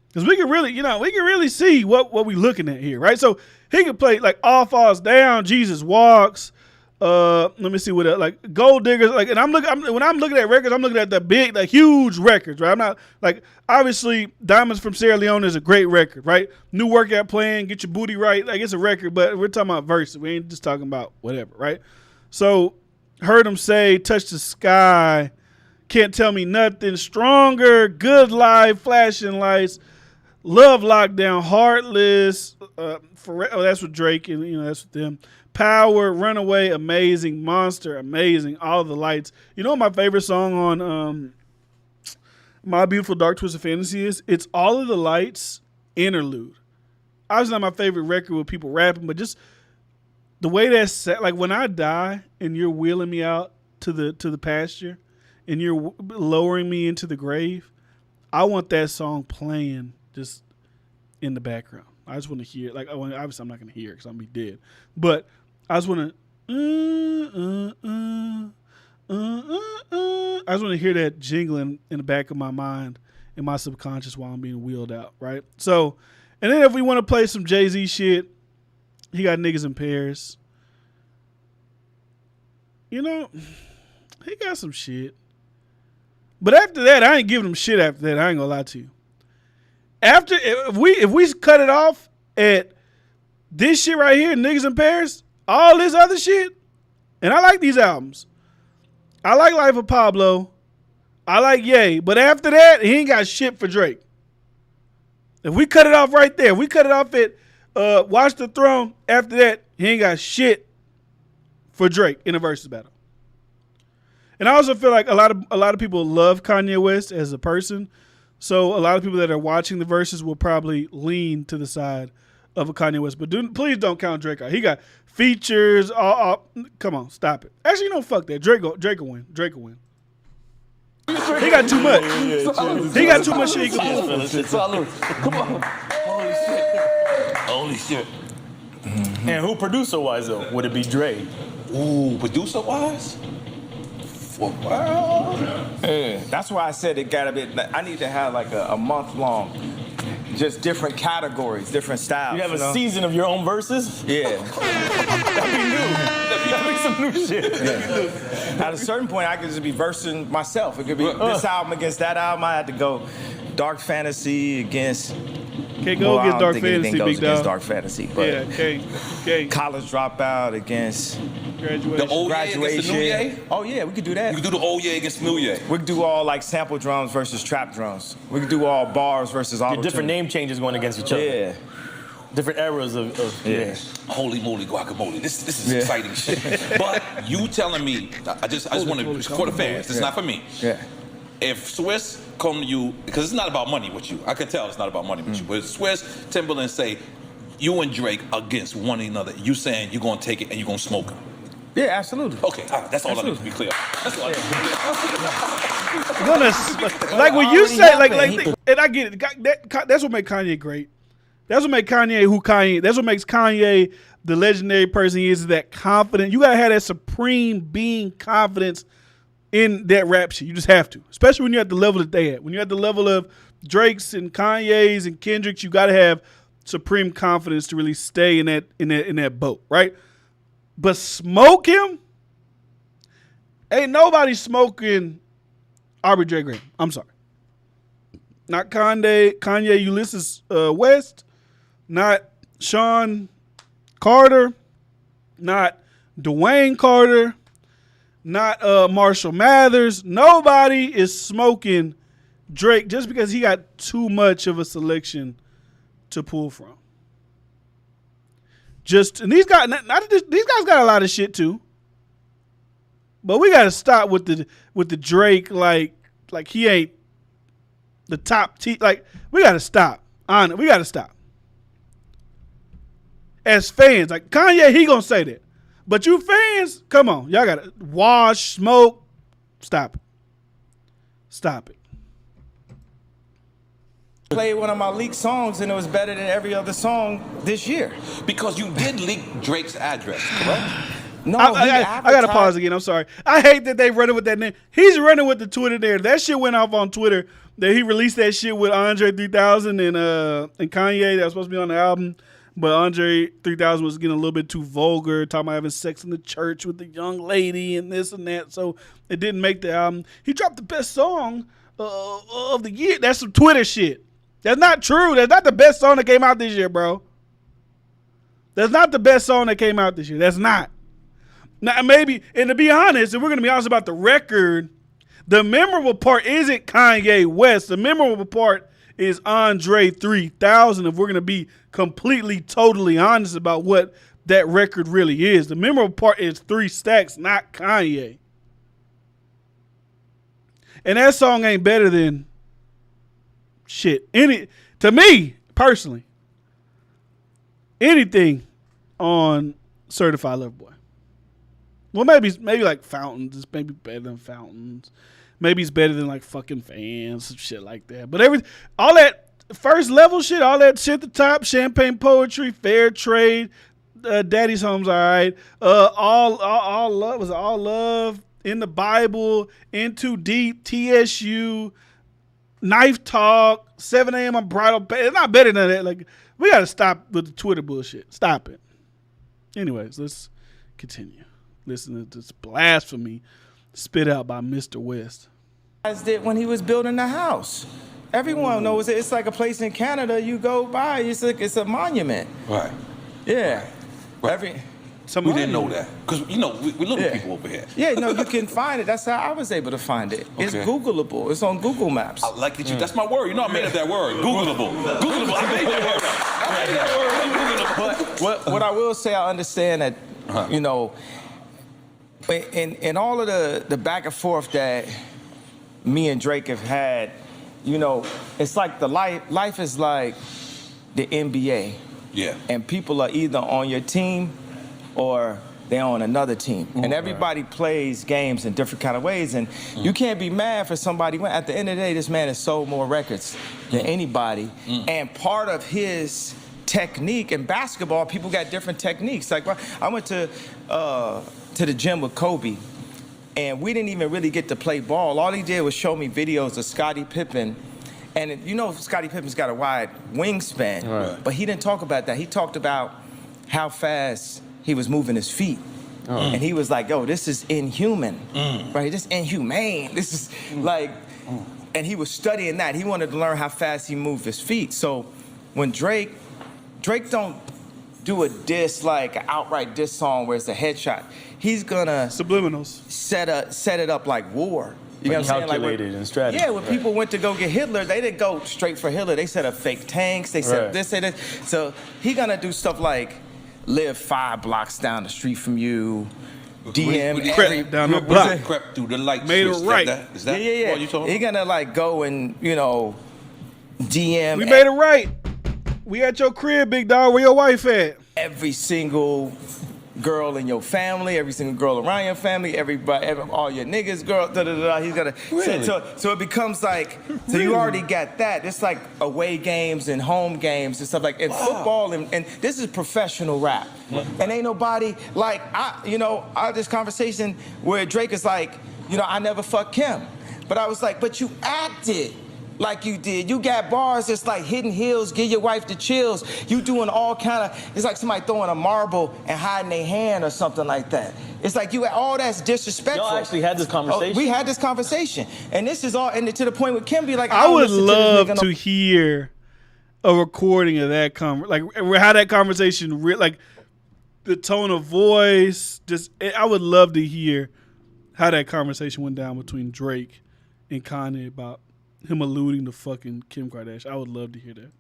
Because we can really see what we looking at here, right? So he could play like All Falls Down, Jesus Walks. Let me see what like Gold Diggers. Like, and when I'm looking at records, I'm looking at the big, the huge records, right? I'm not like, obviously Diamonds from Sierra Leone is a great record, right? New Workout Plan, Get Your Booty Right. Like, it's a record, but we're talking about verses. We ain't just talking about whatever, right? So Heard Him Say, Touch the Sky, Can't Tell Me Nothing, Stronger, Good Life, Flashing Lights, Love Lockdown, Heartless, that's with Drake, and you know that's with them. Power, Runaway, amazing. Monster, amazing. All the Lights. You know what my favorite song on My Beautiful Dark Twisted Fantasy is? It's All of the Lights interlude. Obviously not my favorite record with people rapping, but just the way that's set. Like, when I die and you're wheeling me out to the pasture and you're lowering me into the grave, I want that song playing just in the background. I just want to hear, like, obviously I'm not going to hear it because I'm going to be dead. But I just want to, I just want to hear that jingling in the back of my mind, in my subconscious while I'm being wheeled out, right? So, and then if we want to play some Jay-Z shit, he got Niggas in Paris. You know, he got some shit. But after that, I ain't giving him shit after that. I ain't gonna lie to you. After, if we cut it off at this shit right here, Niggas in Paris, all this other shit, and I like these albums. I like Life of Pablo. I like Ye. But after that, he ain't got shit for Drake. If we cut it off right there, we cut it off at Watch the Throne, after that, he ain't got shit for Drake in a versus battle. And I also feel like a lot of people love Kanye West as a person. So a lot of people that are watching the verses will probably lean to the side of a Kanye West. But please don't count Drake out. He got features. Come on, stop it. Actually, no, fuck that. Drake will win. Drake will win. He got too much. He got too much shit he can do. Come on. Holy shit. Holy shit. Mm-hmm. And who producer-wise, though? Would it be Dre? Ooh, producer-wise? Wow. Yeah. That's why I said it gotta be. I need to have like a month long, just different categories, different styles. You have a season of your own verses? Yeah. That'd be new. That'd be some new shit. Yeah. At a certain point, I could just be versing myself. It could be this album against that album. I had to go Dark Fantasy against. Can't go against Dark Fantasy, big dog. Against Dark Fantasy, but okay. College Dropout against Graduation. The old Ye against the new Ye? Oh yeah, we could do that. You could do the old Ye against the new Ye. We could do all like sample drums versus trap drums. We could do all bars versus auto. Different name changes going against each other. Yeah. Different eras of yeah. Holy moly guacamole. This is exciting shit. But you telling me, I just want to, for the fans, it's not for me. Yeah. If Swiss come to you, because it's not about money with you. I can tell it's not about money with you. But if Swiss, Timberland say, you and Drake against one another, you saying you're going to take it and you're going to smoke him. Yeah, absolutely. Okay, that's all I need to be clear. That's all I need to be clear. Like when you say, and I get it. That's what makes Kanye great. That's what makes Kanye who Kanye. That's what makes Kanye the legendary person he is that confident. You got to have that supreme being confidence in that rap shit. You just have to. Especially when you're at the level that they at. When you're at the level of Drake's and Kanye's and Kendrick's, you got to have supreme confidence to really stay in that boat, right? But smoke him? Ain't nobody smoking Aubrey J. Graham. I'm sorry. Not Kanye Ulysses West. Not Sean Carter. Not Dwayne Carter. Not Marshall Mathers. Nobody is smoking Drake just because he got too much of a selection to pull from. And these guys, these guys got a lot of shit too. But we got to stop with the Drake like he ain't the top like we got to stop. We got to stop. As fans, like Kanye, he gonna say that. But you fans, come on. Y'all got to wash, smoke. Stop it. Stop it. Played one of my leaked songs and it was better than every other song this year. Because you did leak Drake's address, correct? No, I got to pause again. I'm sorry. I hate that they running with that name. He's running with the Twitter there. That shit went off on Twitter. That he released that shit with Andre 3000 and Kanye that was supposed to be on the album. But Andre 3000 was getting a little bit too vulgar, talking about having sex in the church with the young lady and this and that. So it didn't make the album. He dropped the best song of the year. That's some Twitter shit. That's not true. That's not the best song that came out this year, bro. That's not the best song that came out this year. That's not. Now, maybe, and to be honest, if we're going to be honest about the record, the memorable part isn't Kanye West. The memorable part is Andre 3000 if we're going to be completely, totally honest about what that record really is. The memorable part is 3 Stacks, not Kanye. And that song ain't better than shit. To me, personally, anything on Certified Lover Boy. Well, maybe like Fountains. It's maybe better than Fountains. Maybe it's better than like fucking Fans, some shit like that. But all that first level shit, all that shit at the top, champagne poetry, fair trade, Daddy's Home's all right. All love was all love in the Bible, In Too Deep, TSU, Knife Talk, 7 a.m. on Bridal. It's not better than that. Like, we got to stop with the Twitter bullshit. Stop it. Anyways, let's continue. Listen to this blasphemy spit out by Mr. West. Did when he was building the house. Everyone knows it. It's like a place in Canada you go by. It's a monument. Right. Yeah. Right. We didn't know that. Because, we little people over here. Yeah, no, you can find it. That's how I was able to find it. It's Googleable. It's on Google Maps. I like that that's my word. I made up that word. Googleable. Googleable. I made that word. But what I will say, I understand that, in all of the back and forth that me and Drake have had, it's like life is like the NBA. Yeah. And people are either on your team or they're on another team. And everybody plays games in different kind of ways. And you can't be mad for somebody. At the end of the day, this man has sold more records than anybody. And part of his technique in basketball, people got different techniques. Like, I went to the gym with Kobe, and we didn't even really get to play ball. All he did was show me videos of Scottie Pippen. And Scottie Pippen's got a wide wingspan, but he didn't talk about that. He talked about how fast he was moving his feet. And he was like, yo, this is inhuman, right? This is inhumane. This is like, and he was studying that. He wanted to learn how fast he moved his feet. So when Drake don't do a diss, like an outright diss song where it's a headshot. He's gonna subliminals set it up like war. You know what I'm saying? Calculated and strategy. Yeah, when people went to go get Hitler, they didn't go straight for Hitler. They set up fake tanks. They said this, say this. So he gonna do stuff like live 5 blocks down the street from you, DM crept down the block, crept through the light. Made it right. Is that yeah. what you talking about? He gonna like go and DM. We made it right. We at your crib, big dog. Where your wife at? Every single girl in your family, every single girl around your family, all your niggas, girl, he's gonna. Really? So it becomes like, so you already got that. It's like away games and home games and stuff like. And football and this is professional rap, and ain't nobody like I had this conversation where Drake is like, I never fucked Kim, but I was like, but you acted like you did. You got bars that's like Hidden Hills, give your wife the chills. You doing all kind of, it's like somebody throwing a marble and hiding their hand or something like that. It's like all that's disrespectful. Y'all actually had this conversation? We had this conversation. And this is all, and to the point with Kim be like, I would love to hear a recording of that like how that conversation, like the tone of voice, I would love to hear how that conversation went down between Drake and Kanye about him alluding to fucking Kim Kardashian. I would love to hear that.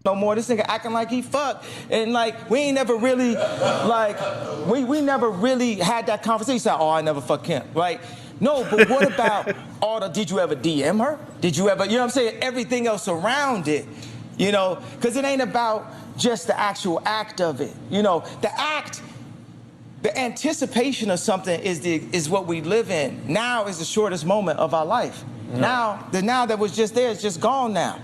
No more. This nigga acting like he fucked. And like, we ain't never really, like, we never really had that conversation. Like, I never fucked Kim. Like, no, but what about did you ever DM her? Did you ever, what I'm saying? Everything else around it, because it ain't about just the actual act of it. The act, the anticipation of something is what we live in. Now is the shortest moment of our life. Now that was just there, it's just gone now.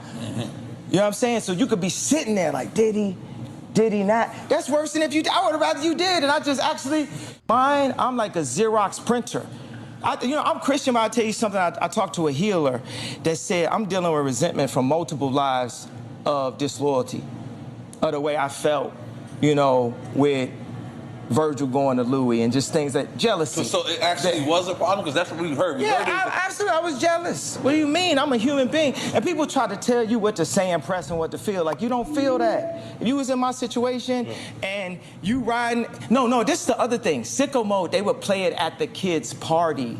You know what I'm saying? So you could be sitting there like, did he not? That's worse than if I would have rather you did. And I just actually, I'm like a Xerox printer. I'm Christian, but I'll tell you something. I talked to a healer that said, I'm dealing with resentment from multiple lives of disloyalty, of the way I felt, with Virgil going to Louis and just things that jealousy. So it actually was a problem because that's what we heard. Absolutely. I was jealous. What do you mean? I'm a human being. And people try to tell you what to say and press and what to feel. Like, you don't feel that. If you was in my situation and you riding, no, this is the other thing. Sicko Mode, they would play it at the kids' party.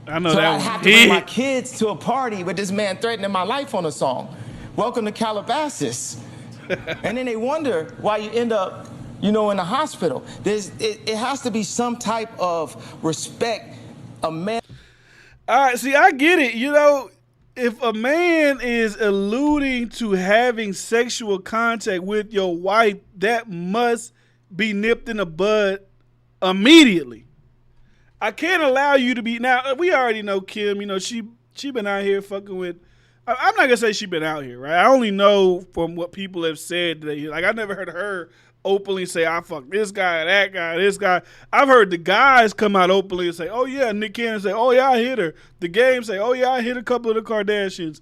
I know so that. I have to bring my kids to a party with this man threatening my life on a song. Welcome to Calabasas. And then they wonder why you end up in the hospital. It has to be some type of respect. A man. All right, see, I get it. If a man is alluding to having sexual contact with your wife, that must be nipped in the bud immediately. I can't allow you to be. Now, we already know Kim. She been out here fucking with I'm not gonna say she been out here, right? I only know from what people have said. Like I never heard her openly say, I fuck this guy, that guy, this guy. I've heard the guys come out openly and say, oh yeah, Nick Cannon say, oh yeah, I hit her. The game say, oh yeah, I hit a couple of the Kardashians.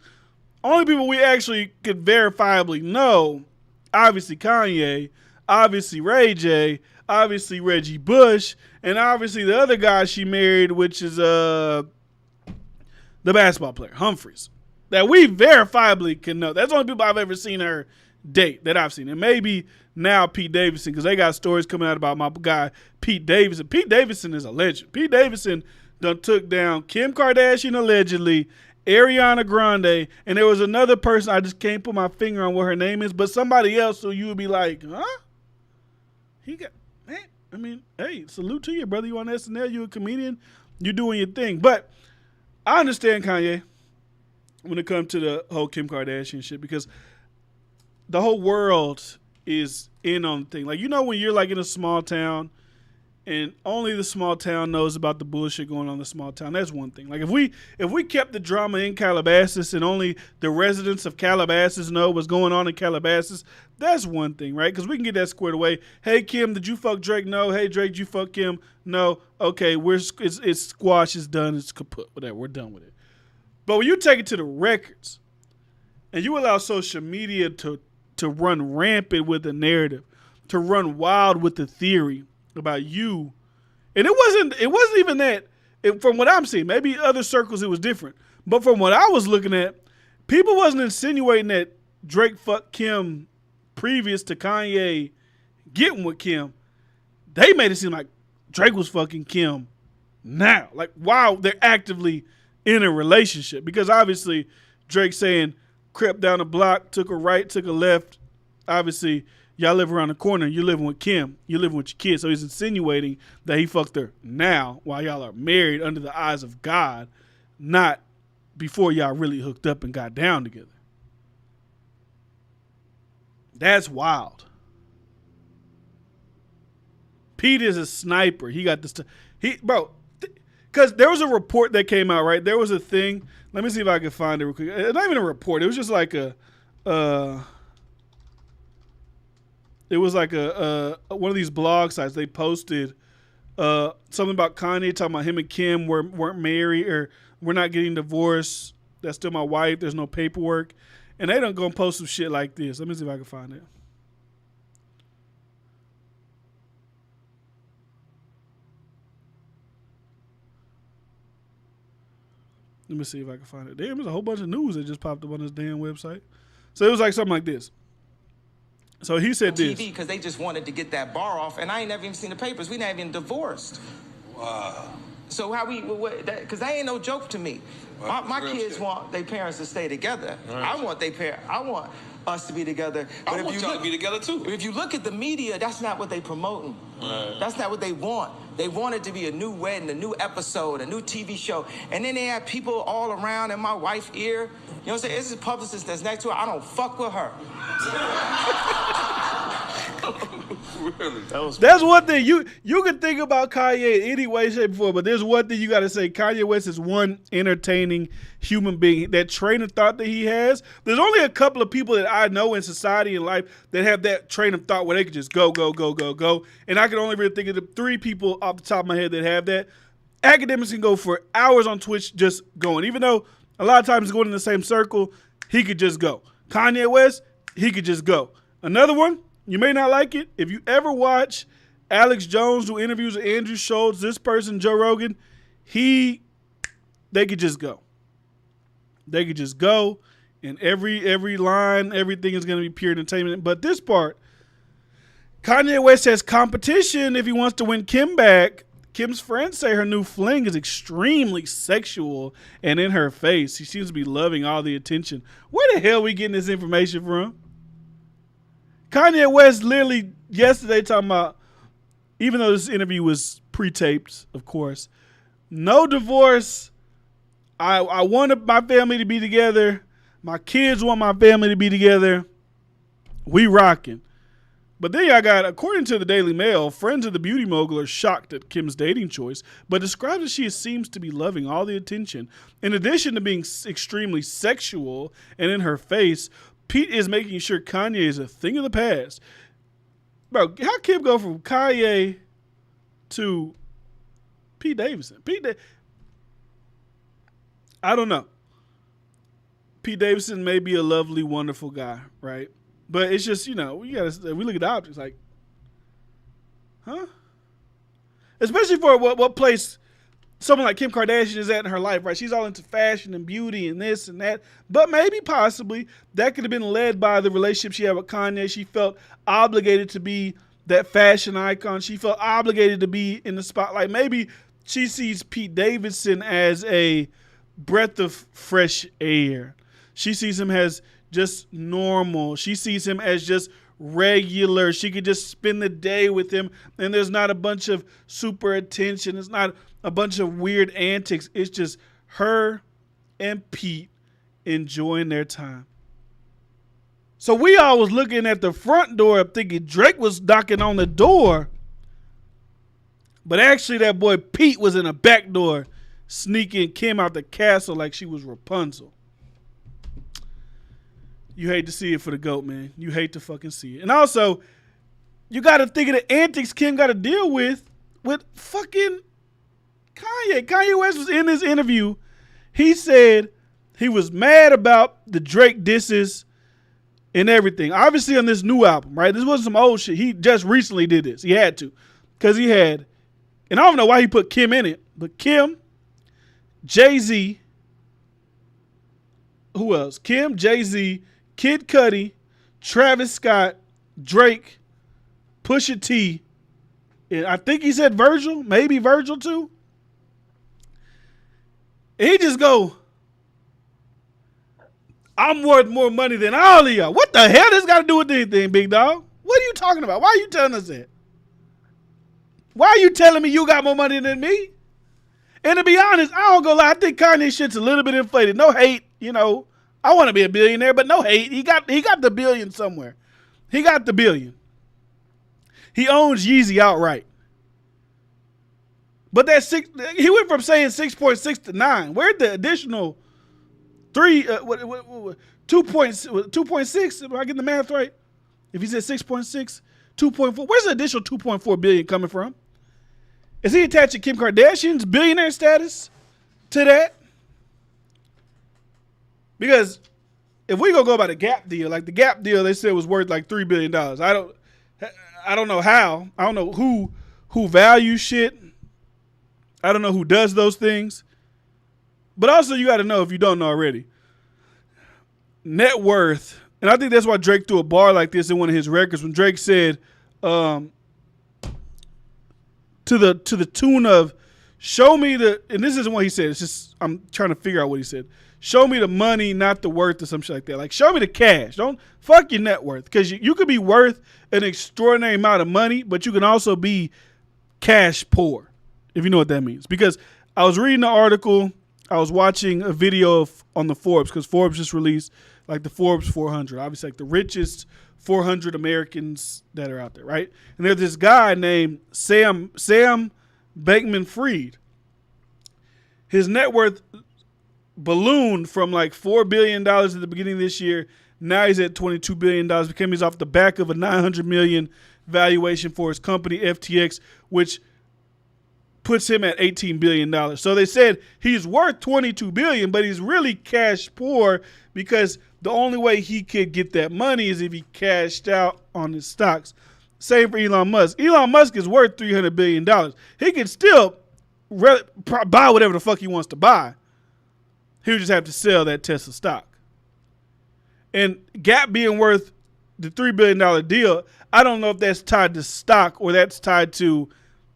Only people we actually could verifiably know, obviously Kanye, obviously Ray J, obviously Reggie Bush, and obviously the other guy she married, which is the basketball player, Humphries. That we verifiably can know. That's the only people I've ever seen her date that I've seen. And maybe now Pete Davidson, because they got stories coming out about my guy Pete Davidson. Pete Davidson is a legend. Pete Davidson done took down Kim Kardashian allegedly, Ariana Grande, and there was another person, I just can't put my finger on what her name is, but somebody else who you would be like, huh? He got, man, I mean, hey, salute to you, brother. You on SNL, you a comedian, you doing your thing. But I understand Kanye when it comes to the whole Kim Kardashian shit, because the whole world is in on the thing. Like, you know, when you're like in a small town and only the small town knows about the bullshit going on in the small town, that's one thing. Like, if we kept the drama in Calabasas and only the residents of Calabasas know what's going on in Calabasas, that's one thing, right? Because we can get that squared away. Hey, Kim, did you fuck Drake? No. Hey, Drake, did you fuck Kim? No. Okay, it's squash, it's done, it's kaput, whatever, we're done with it. But when you take it to the records and you allow social media to run rampant with the narrative, to run wild with the theory about you, and it wasn't even that. From what I'm seeing, maybe other circles it was different, but from what I was looking at, people wasn't insinuating that Drake fucked Kim previous to Kanye getting with Kim. They made it seem like Drake was fucking Kim now, like wow, they're actively in a relationship, because obviously Drake saying crept down the block, took a right, took a left. Obviously, y'all live around the corner. You're living with Kim. You're living with your kids. So he's insinuating that he fucked her now while y'all are married under the eyes of God, not before y'all really hooked up and got down together. That's wild. Pete is a sniper. He got this. Because there was a report that came out, right? There was a thing. Let me see if I can find it real quick. It's not even a report. It was just like one of these blog sites. They posted something about Kanye talking about him and Kim weren't married, or we're not getting divorced. That's still my wife. There's no paperwork. And they don't go and post some shit like this. Let me see if I can find it. Let me see if I can find it. Damn, there's a whole bunch of news that just popped up on this damn website. So it was like something like this. So he said this. TV, because they just wanted to get that bar off, and I ain't never even seen the papers. We not even divorced. Wow. So how we, because that ain't no joke to me. Well, My kids shit. want their parents to stay together. Right. I want us to be together. I want y'all to be together too. If you look at the media, that's not what they promoting. Right. That's not what they want. They want it to be a new wedding, a new episode, a new TV show. And then they have people all around in my wife's ear. You know what I'm saying? This is a publicist that's next to her. I don't fuck with her. Really? That's one thing you can think about Kanye in any way, shape, or form, but there's one thing you got to say. Kanye West is one entertaining human being. That train of thought that he has, there's only a couple of people that I know in society and life that have that train of thought where they can just go. And I can only really think of the 3 people off the top of my head that have that. Academics can go for hours on Twitch just going. Even though a lot of times he's going in the same circle, he could just go. Kanye West, he could just go. Another one, you may not like it. If you ever watch Alex Jones do interviews with Andrew Schultz, this person, Joe Rogan, they could just go. They could just go, and every line, everything is going to be pure entertainment. But this part, Kanye West has competition if he wants to win Kim back. Kim's friends say her new fling is extremely sexual and in her face. She seems to be loving all the attention. Where the hell are we getting this information from? Kanye West literally yesterday talking about, even though this interview was pre-taped, of course, no divorce. I wanted my family to be together. My kids want my family to be together. We rocking. But then y'all got, according to the Daily Mail, friends of the beauty mogul are shocked at Kim's dating choice, but describes that she seems to be loving all the attention. In addition to being extremely sexual and in her face, Pete is making sure Kanye is a thing of the past. Bro, how Kim go from Kanye to Pete Davidson? I don't know. Pete Davidson may be a lovely, wonderful guy, right? But it's just, we look at the optics like, huh? Especially for what place someone like Kim Kardashian is at in her life, right? She's all into fashion and beauty and this and that. But maybe, possibly, that could have been led by the relationship she had with Kanye. She felt obligated to be that fashion icon. She felt obligated to be in the spotlight. Maybe she sees Pete Davidson as a breath of fresh air. She sees him as just normal. She sees him as just regular. She could just spend the day with him, and there's not a bunch of super attention. It's not a bunch of weird antics. It's just her and Pete enjoying their time. So we all was looking at the front door thinking Drake was knocking on the door, but actually that boy Pete was in a back door sneaking Kim out the castle like she was Rapunzel. You hate to see it for the GOAT, man. You hate to fucking see it. And also, you got to think of the antics Kim got to deal with fucking Kanye. Kanye West was in this interview. He said he was mad about the Drake disses and everything. Obviously on this new album, right? This wasn't some old shit. He just recently did this. He had to. Because he had, and I don't know why he put Kim in it, but Kim, Jay-Z, who else? Kim, Jay-Z, Kid Cudi, Travis Scott, Drake, Pusha T, and I think he said Virgil, maybe Virgil too. And he just go, I'm worth more money than all of y'all. What the hell this got to do with anything, big dog? What are you talking about? Why are you telling us that? Why are you telling me you got more money than me? And to be honest, I don't go lie. I think Kanye shit's a little bit inflated. No hate, I want to be a billionaire, but no hate. He got the billion somewhere. He got the billion. He owns Yeezy outright. But he went from saying 6.6 to 9. Where'd the additional 2.6? Am I getting the math right? If he said 6.6, 2.4, where's the additional 2.4 billion coming from? Is he attaching Kim Kardashian's billionaire status to that? Because if we go by the Gap deal, like the Gap deal, they said was worth like $3 billion. I don't know how. I don't know who values shit. I don't know who does those things. But also you got to know, if you don't know already, net worth, and I think that's why Drake threw a bar like this in one of his records when Drake said, to the tune of, show me the, and this isn't what he said. It's just I'm trying to figure out what he said. Show me the money, not the worth, or some shit like that. Like, show me the cash. Don't fuck your net worth, because you could be worth an extraordinary amount of money, but you can also be cash poor, if you know what that means. Because I was reading the article, I was watching a video on the Forbes, because Forbes just released like the Forbes 400, obviously like the richest 400 Americans that are out there, right? And there's this guy named Sam Bankman-Fried. His net worth ballooned from like $4 billion at the beginning of this year. Now he's at $22 billion, because he's off the back of a $900 million valuation for his company, FTX, which puts him at $18 billion. So they said he's worth $22 billion, but he's really cash poor, because the only way he could get that money is if he cashed out on his stocks. Same for Elon Musk. Elon Musk is worth $300 billion. He can still buy whatever the fuck he wants to buy. He would just have to sell that Tesla stock. And Gap being worth the $3 billion deal, I don't know if that's tied to stock or that's tied to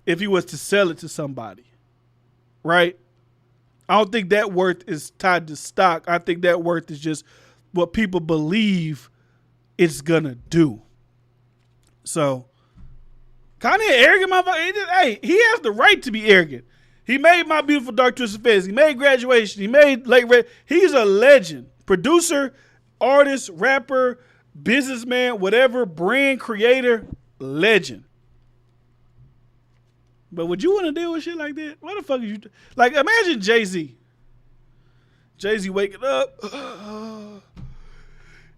if he was to sell it to somebody, right? I don't think that worth is tied to stock. I think that worth is just what people believe it's going to do. So, Kanye arrogant motherfucker. Hey, he has the right to be arrogant. He made My Beautiful Dark Twisted Fantasy. He made Graduation. He made Late Red. He's a legend. Producer, artist, rapper, businessman, whatever, brand creator, legend. But would you want to deal with shit like that? Why the fuck is you like? Imagine Jay-Z. Jay-Z waking up,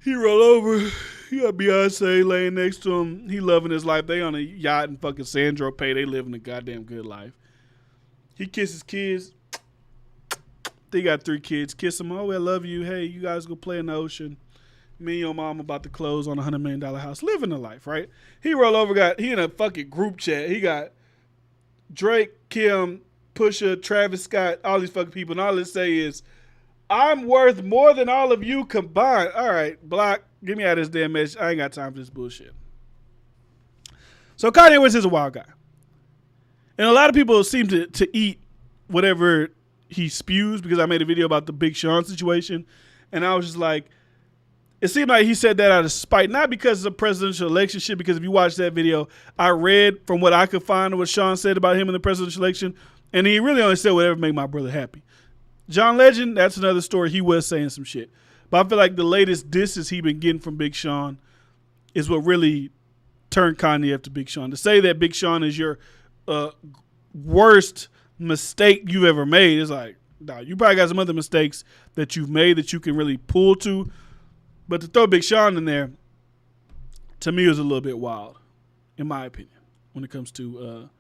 he roll over, he got Beyonce laying next to him. He loving his life. They on a yacht in fucking Sandro Pay. They living a goddamn good life. He kisses kids. They got 3 kids. Kiss them. Oh, I love you. Hey, you guys go play in the ocean. Me and your mom about to close on $100 million house. Living the life, right? He roll over, he in a fucking group chat. He got Drake, Kim, Pusha, Travis Scott, all these fucking people. And all they say is, I'm worth more than all of you combined. All right, block. Get me out of this damn mess. I ain't got time for this bullshit. So Kanye West is a wild guy. And a lot of people seem to eat whatever he spews, because I made a video about the Big Sean situation. And I was just like, it seemed like he said that out of spite, not because of the presidential election shit, because if you watch that video, I read from what I could find what Sean said about him in the presidential election, and he really only said whatever made my brother happy. John Legend, that's another story. He was saying some shit. But I feel like the latest disses he been getting from Big Sean is what really turned Kanye up to Big Sean. To say that Big Sean is your worst mistake you've ever made is like, nah, you probably got some other mistakes that you've made that you can really pull to. But to throw Big Sean in there, to me, was a little bit wild, in my opinion, when it comes to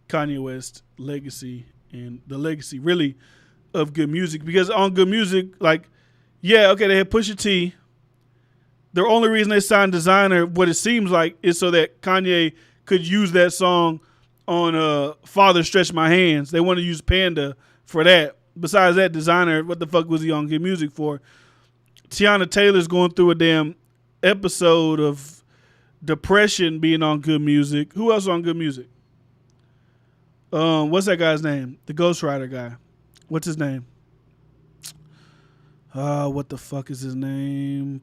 Kanye West's legacy and the legacy, really, of good music. Because on good music, like, yeah, okay, they had Pusha T. The only reason they signed Designer, what it seems like, is so that Kanye could use that song on Father Stretch My Hands. They want to use Panda for that. Besides that, Designer, what the fuck was he on good music for? Tiana Taylor's going through a damn episode of depression being on good music. Who else on good music? What's that guy's name? The Ghost Rider guy. What's his name? What the fuck is his name?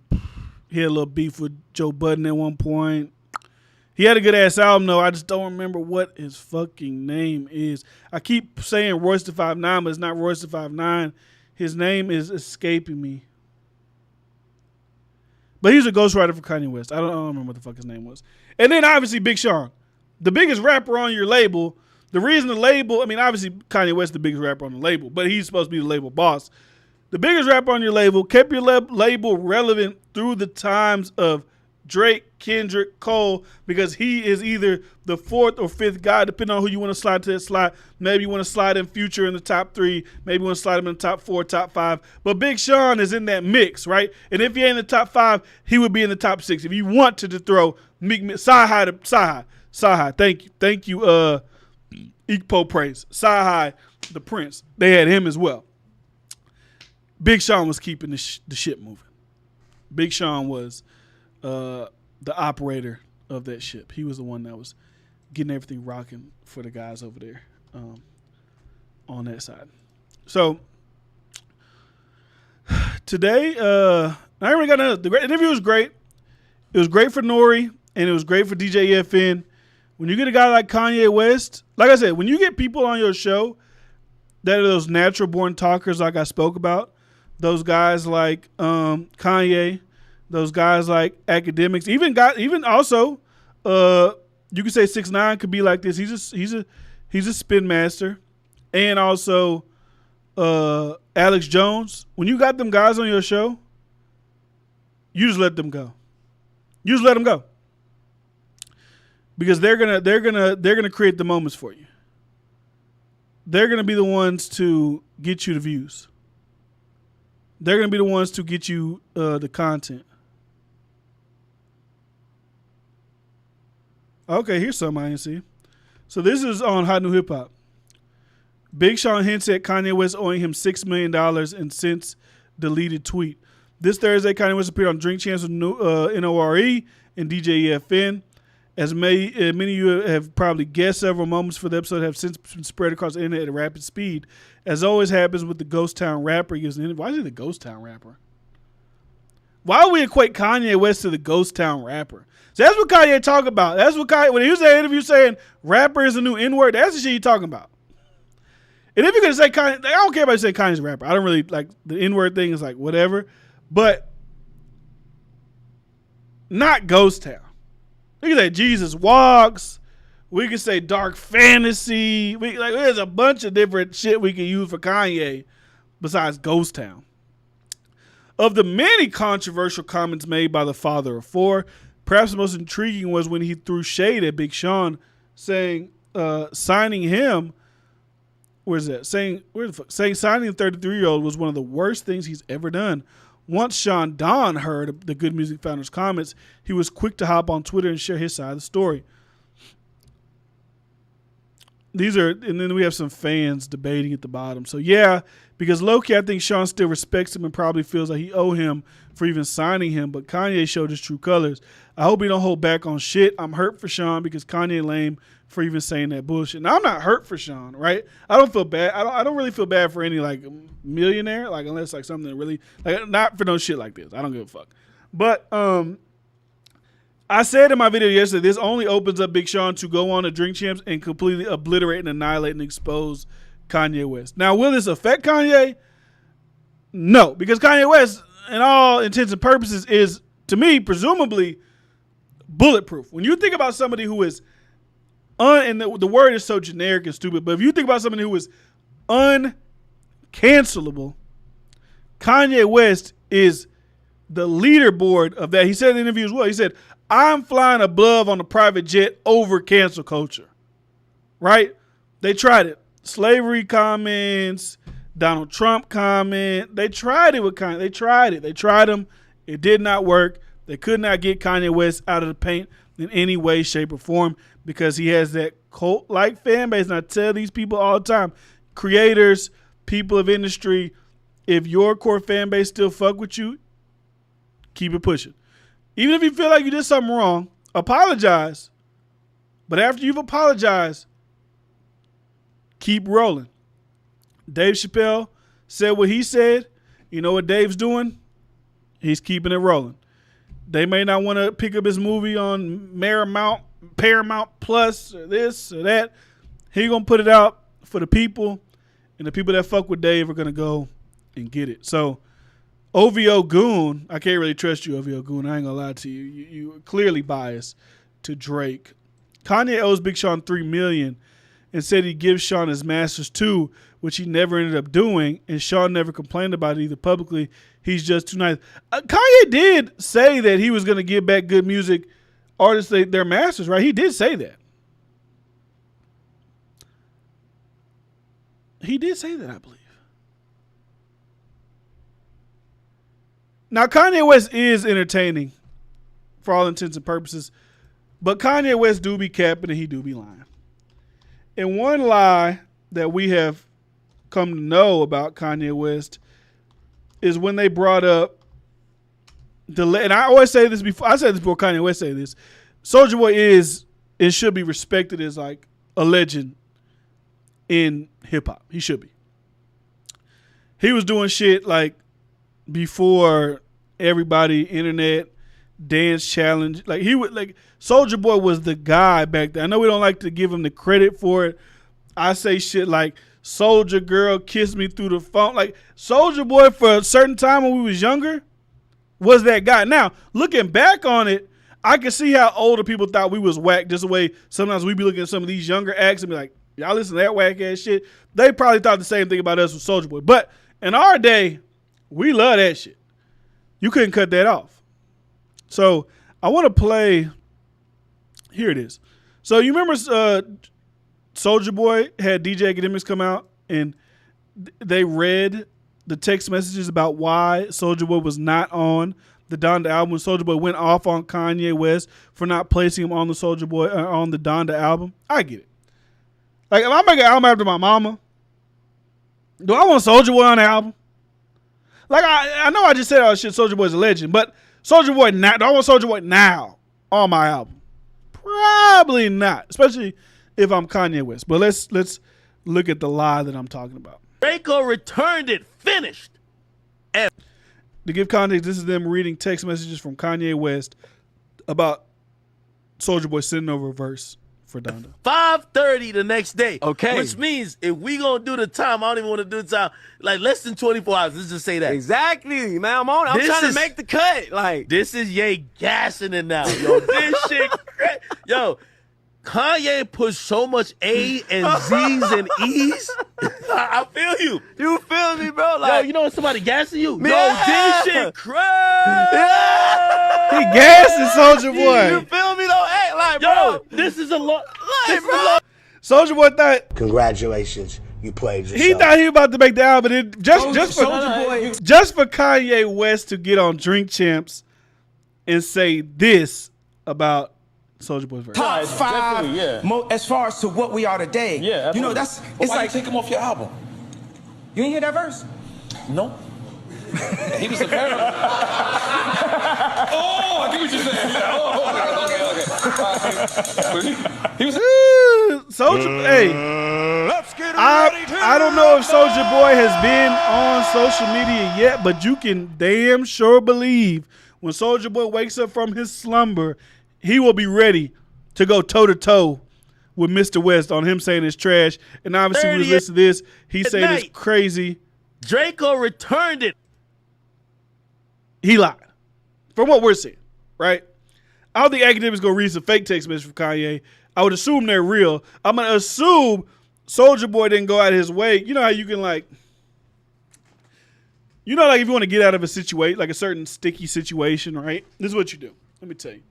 He had a little beef with Joe Budden at one point. He had a good ass album though. I just don't remember what his fucking name is. I keep saying Royce da 5'9", but it's not Royce da 5'9". His name is escaping me. But he's a ghostwriter for Kanye West. I don't remember what the fuck his name was. And then obviously Big Sean, the biggest rapper on your label. The reason the label, I mean, obviously Kanye West the biggest rapper on the label, but he's supposed to be the label boss. The biggest rapper on your label kept your label relevant through the times of Drake, Kendrick, Cole, because he is either the 4th or 5th guy, depending on who you want to slide to that slot. Maybe you want to slide in Future in the top 3. Maybe you want to slide him in the top 4, top 5. But Big Sean is in that mix, right? And if he ain't in the top 5, he would be in the top 6. If you want to throw Sci-Hi, thank you, Equal praise. Sci-Hi, the Prince, they had him as well. Big Sean was keeping the ship moving. Big Sean was the operator of that ship. He was the one that was getting everything rocking for the guys over there on that side. So today, I already got another. The interview was great. It was great for Nori, and it was great for DJ EFN. When you get a guy like Kanye West, like I said, when you get people on your show that are those natural born talkers like I spoke about, those guys like Kanye, those guys like academics, even also, you could say 6ix9ine could be like this. He's a spin master, and also Alex Jones. When you got them guys on your show, you just let them go. You just let them go, because they're gonna create the moments for you. They're gonna be the ones to get you the views. They're gonna be the ones to get you the content. Okay, here's something I didn't see. So this is on Hot New Hip Hop. Big Sean hints at Kanye West owing him $6 million in since deleted tweet. This Thursday, Kanye West appeared on Drink Champs with NORE and DJ EFN. As many of you have probably guessed, several moments for the episode have since been spread across the internet at a rapid speed. As always happens with the Ghost Town rapper. Why is he the Ghost Town rapper? Why would we equate Kanye West to the Ghost Town rapper? So that's what Kanye talk about. That's what Kanye, when he was in an interview saying rapper is a new N-word, that's the shit he talking about. And if you're going to say Kanye, I don't care about you saying Kanye's a rapper. I don't really, like, the N-word thing is like whatever. But not Ghost Town. We can say Jesus Walks. We can say Dark Fantasy. There's a bunch of different shit we can use for Kanye besides Ghost Town. Of the many controversial comments made by the father of four, perhaps the most intriguing was when he threw shade at Big Sean, saying signing him. Where's that? Saying signing the 33-year-old was one of the worst things he's ever done. Once Sean Don heard the Good Music Founder's comments, he was quick to hop on Twitter and share his side of the story. And then we have some fans debating at the bottom. So yeah, because low-key, I think Sean still respects him and probably feels like he owe him for even signing him, but Kanye showed his true colors. I hope he don't hold back on shit. I'm hurt for Sean because Kanye lame for even saying that bullshit. Now, I'm not hurt for Sean, right? I don't feel bad. I don't really feel bad for any like millionaire, like unless like something really like not for no shit like this. I don't give a fuck. But I said in my video yesterday, this only opens up Big Sean to go on to Drink Champs and completely obliterate and annihilate and expose Kanye West. Now, will this affect Kanye? No, because Kanye West, in all intents and purposes, is, to me, presumably bulletproof. When you think about somebody who is, and the word is so generic and stupid, but if you think about somebody who is uncancelable, Kanye West is the leaderboard of that. He said in the interview as well, he said, I'm flying above on a private jet over cancel culture. Right? They tried it. Slavery comments, Donald Trump comment. They tried it with Kanye. They tried it. They tried him. It did not work. They could not get Kanye West out of the paint in any way, shape, or form because he has that cult-like fan base. And I tell these people all the time, creators, people of industry, if your core fan base still fuck with you, keep it pushing. Even if you feel like you did something wrong, apologize. But after you've apologized, keep rolling. Dave Chappelle said what he said. You know what Dave's doing? He's keeping it rolling. They may not want to pick up his movie on Paramount Plus or this or that. He's going to put it out for the people, and the people that fuck with Dave are going to go and get it. So, OVO Goon, I can't really trust you, OVO Goon. I ain't going to lie to you. You clearly biased to Drake. Kanye owes Big Sean $3 million and said he'd give Sean his masters too, which he never ended up doing, and Sean never complained about it either publicly. He's just too nice. Kanye did say that he was going to give back good music artists their masters, right? He did say that. He did say that, I believe. Now, Kanye West is entertaining for all intents and purposes, but Kanye West do be capping and he do be lying. And one lie that we have come to know about Kanye West is when they brought up and I always say this before, I said this before Kanye West said this, Soulja Boy is and should be respected as like a legend in hip hop. He should be. He was doing shit like before everybody, internet, dance challenge. Like he would like Soulja Boy was the guy back then. I know we don't like to give him the credit for it. I say shit like Soulja Girl kissed me through the phone. Like Soulja Boy for a certain time when we was younger was that guy. Now, looking back on it, I can see how older people thought we was whack just the way sometimes we be looking at some of these younger acts and be like, y'all listen to that whack ass shit. They probably thought the same thing about us with Soulja Boy. But in our day, we love that shit. You couldn't cut that off. So I want to play. Here it is. So you remember Soulja Boy had DJ Academics come out and they read the text messages about why Soulja Boy was not on the Donda album. Soulja Boy went off on Kanye West for not placing him on the Soulja Boy on the Donda album. I get it. Like if I make an album after my mama, do I want Soulja Boy on the album? Like I know I just said all shit. Soulja Boy's a legend, but Soulja Boy now. Do I want Soulja Boy now on my album? Probably not, especially if I'm Kanye West. But let's look at the lie that I'm talking about. Draco returned it, finished. To give context, this is them reading text messages from Kanye West about Soulja Boy sending over a verse for Donda. 5:30 the next day. Okay. Which means if we gonna do the time, I don't even want to do the time. Like less than 24 hours. Let's just say that. Exactly, man. I'm on. I'm This trying to is- make the cut. Like, This is Ye gassing it now, yo. This shit, yo. Kanye pushed so much A and Z's and E's. I feel you. you feel me, bro? Yo, Like, you know when somebody gassing you? Yeah. Yo, this shit crazy. He gassing Soldier you Boy. feel me though? Hey, like, Yo, bro. this is a lot. Like, bro. Soldier Boy thought Congratulations, you played yourself. he thought he was about to make the album. It, just for Kanye West to get on Drink Champs and say this about Soldier Boy's verse. Top five, definitely, yeah. as far as to what we are today. Yeah, you know, absolutely. it's Why like, you take him off your album? you didn't hear that verse? No. He was a very. Oh, I get what you're saying. Yeah. Oh, okay. He was. Soldier, hey, I don't know if Soldier Boy has been on social media yet, but you can damn sure believe when Soldier Boy wakes up from his slumber, he will be ready to go toe to toe with Mr. West on him saying it's trash. And obviously, when we listen to this, he's saying it's night. crazy. Draco returned it. He lied. From what we're seeing, right? I don't think academics gonna read some fake text messages from Kanye. I would assume they're real. I'm gonna assume Soldier Boy didn't go out of his way. You know how you can like if you want to get out of a situation, like a certain sticky situation, right? This is what you do. Let me tell you.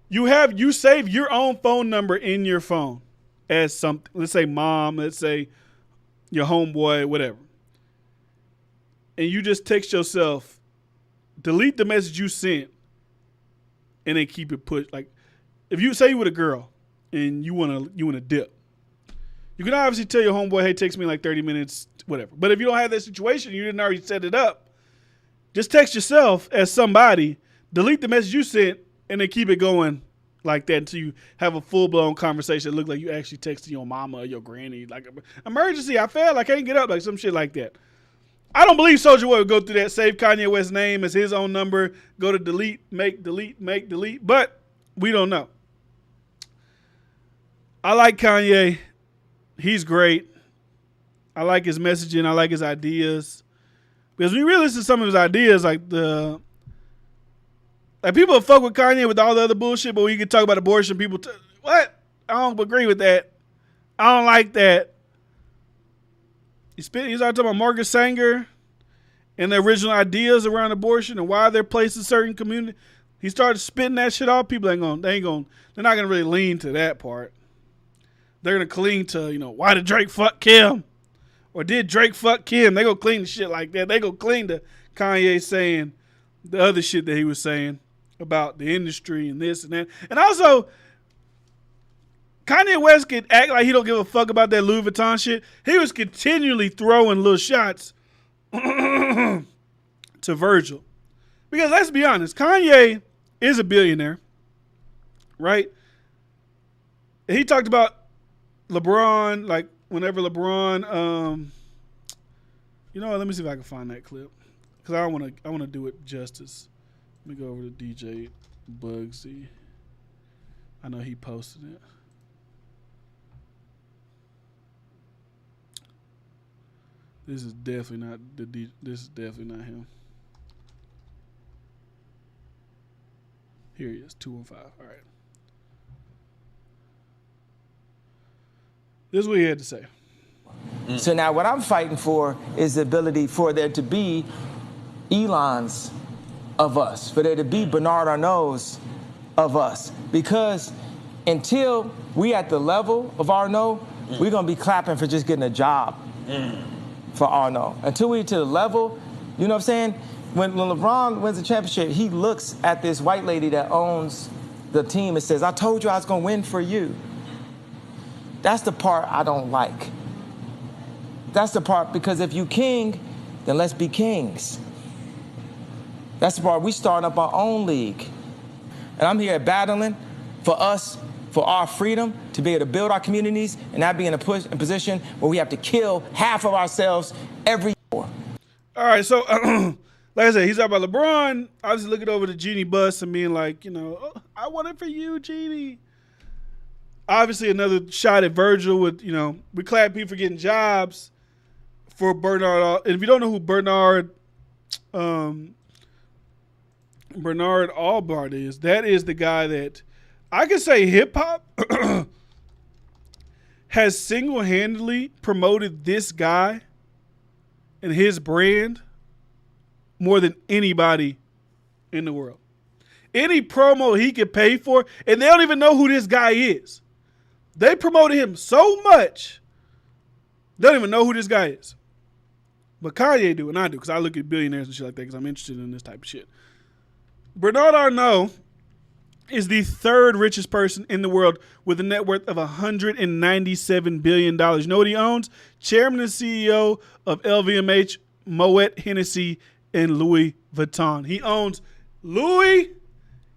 You save your own phone number in your phone as something. Let's say mom, let's say your homeboy, whatever. And you just text yourself, delete the message you sent, and then keep it pushed. Like, if you say you with a girl and you wanna dip, you can obviously tell your homeboy, hey, text me in like 30 minutes, whatever. But if you don't have that situation, you didn't already set it up, just text yourself as somebody, delete the message you sent, and then keep it going like that until you have a full-blown conversation that look like you actually texting your mama or your granny. Like, emergency, I fell, I can't get up, like some shit like that. I don't believe Soulja Boy would go through that, save Kanye West's name as his own number, go to delete, make delete, but we don't know. I like Kanye. He's great. I like his messaging. I like his ideas. Because when you really listen to some of his ideas, like people fuck with Kanye with all the other bullshit, but when you can talk about abortion, people, what? I don't agree with that. I don't like that. He started talking about Margaret Sanger and the original ideas around abortion and why they're placed in certain community. He started spitting that shit off. People they're not gonna really lean to that part. They're gonna cling to, why did Drake fuck Kim? Or did Drake fuck Kim? They gonna cling to shit like that. They gonna cling to Kanye saying the other shit that he was saying about the industry and this and that. And also, Kanye West could act like he don't give a fuck about that Louis Vuitton shit. He was continually throwing little shots to Virgil. Because let's be honest, Kanye is a billionaire, right? And he talked about LeBron, like whenever LeBron, let me see if I can find that clip. Because I want to do it justice. Let me go over to DJ Bugsy. I know he posted it. This is definitely not this is definitely not him. Here he is, 215. All right. This is what he had to say. So now what I'm fighting for is the ability for there to be Elons of us, for there to be Bernard Arnaults of us. Because until we at the level of Arnault, we're going to be clapping for just getting a job for Arnault. Until we to the level, you know what I'm saying? When LeBron wins the championship, he looks at this white lady that owns the team and says, I told you I was going to win for you. That's the part I don't like. That's the part, because if you king, then let's be kings. That's the part, we starting up our own league. And I'm here battling for us, for our freedom, to be able to build our communities and not be in a position where we have to kill half of ourselves every year. All right, so like I said, he's talking about LeBron. I was looking over the Genie bus and being like, I want it for you, Genie. Obviously, another shot at Virgil with, we clap people for getting jobs for Bernard. And if you don't know who Bernard Albard is, that is the guy that I could say hip hop has single-handedly promoted this guy and his brand more than anybody in the world. Any promo he could pay for, and they don't even know who this guy is. They promoted him so much, they don't even know who this guy is. But Kanye do, and I do, because I look at billionaires and shit like that because I'm interested in this type of shit. Bernard Arnault is the third richest person in the world with a net worth of $197 billion. You know what he owns? Chairman and CEO of LVMH, Moet Hennessy, and Louis Vuitton. He owns Louis,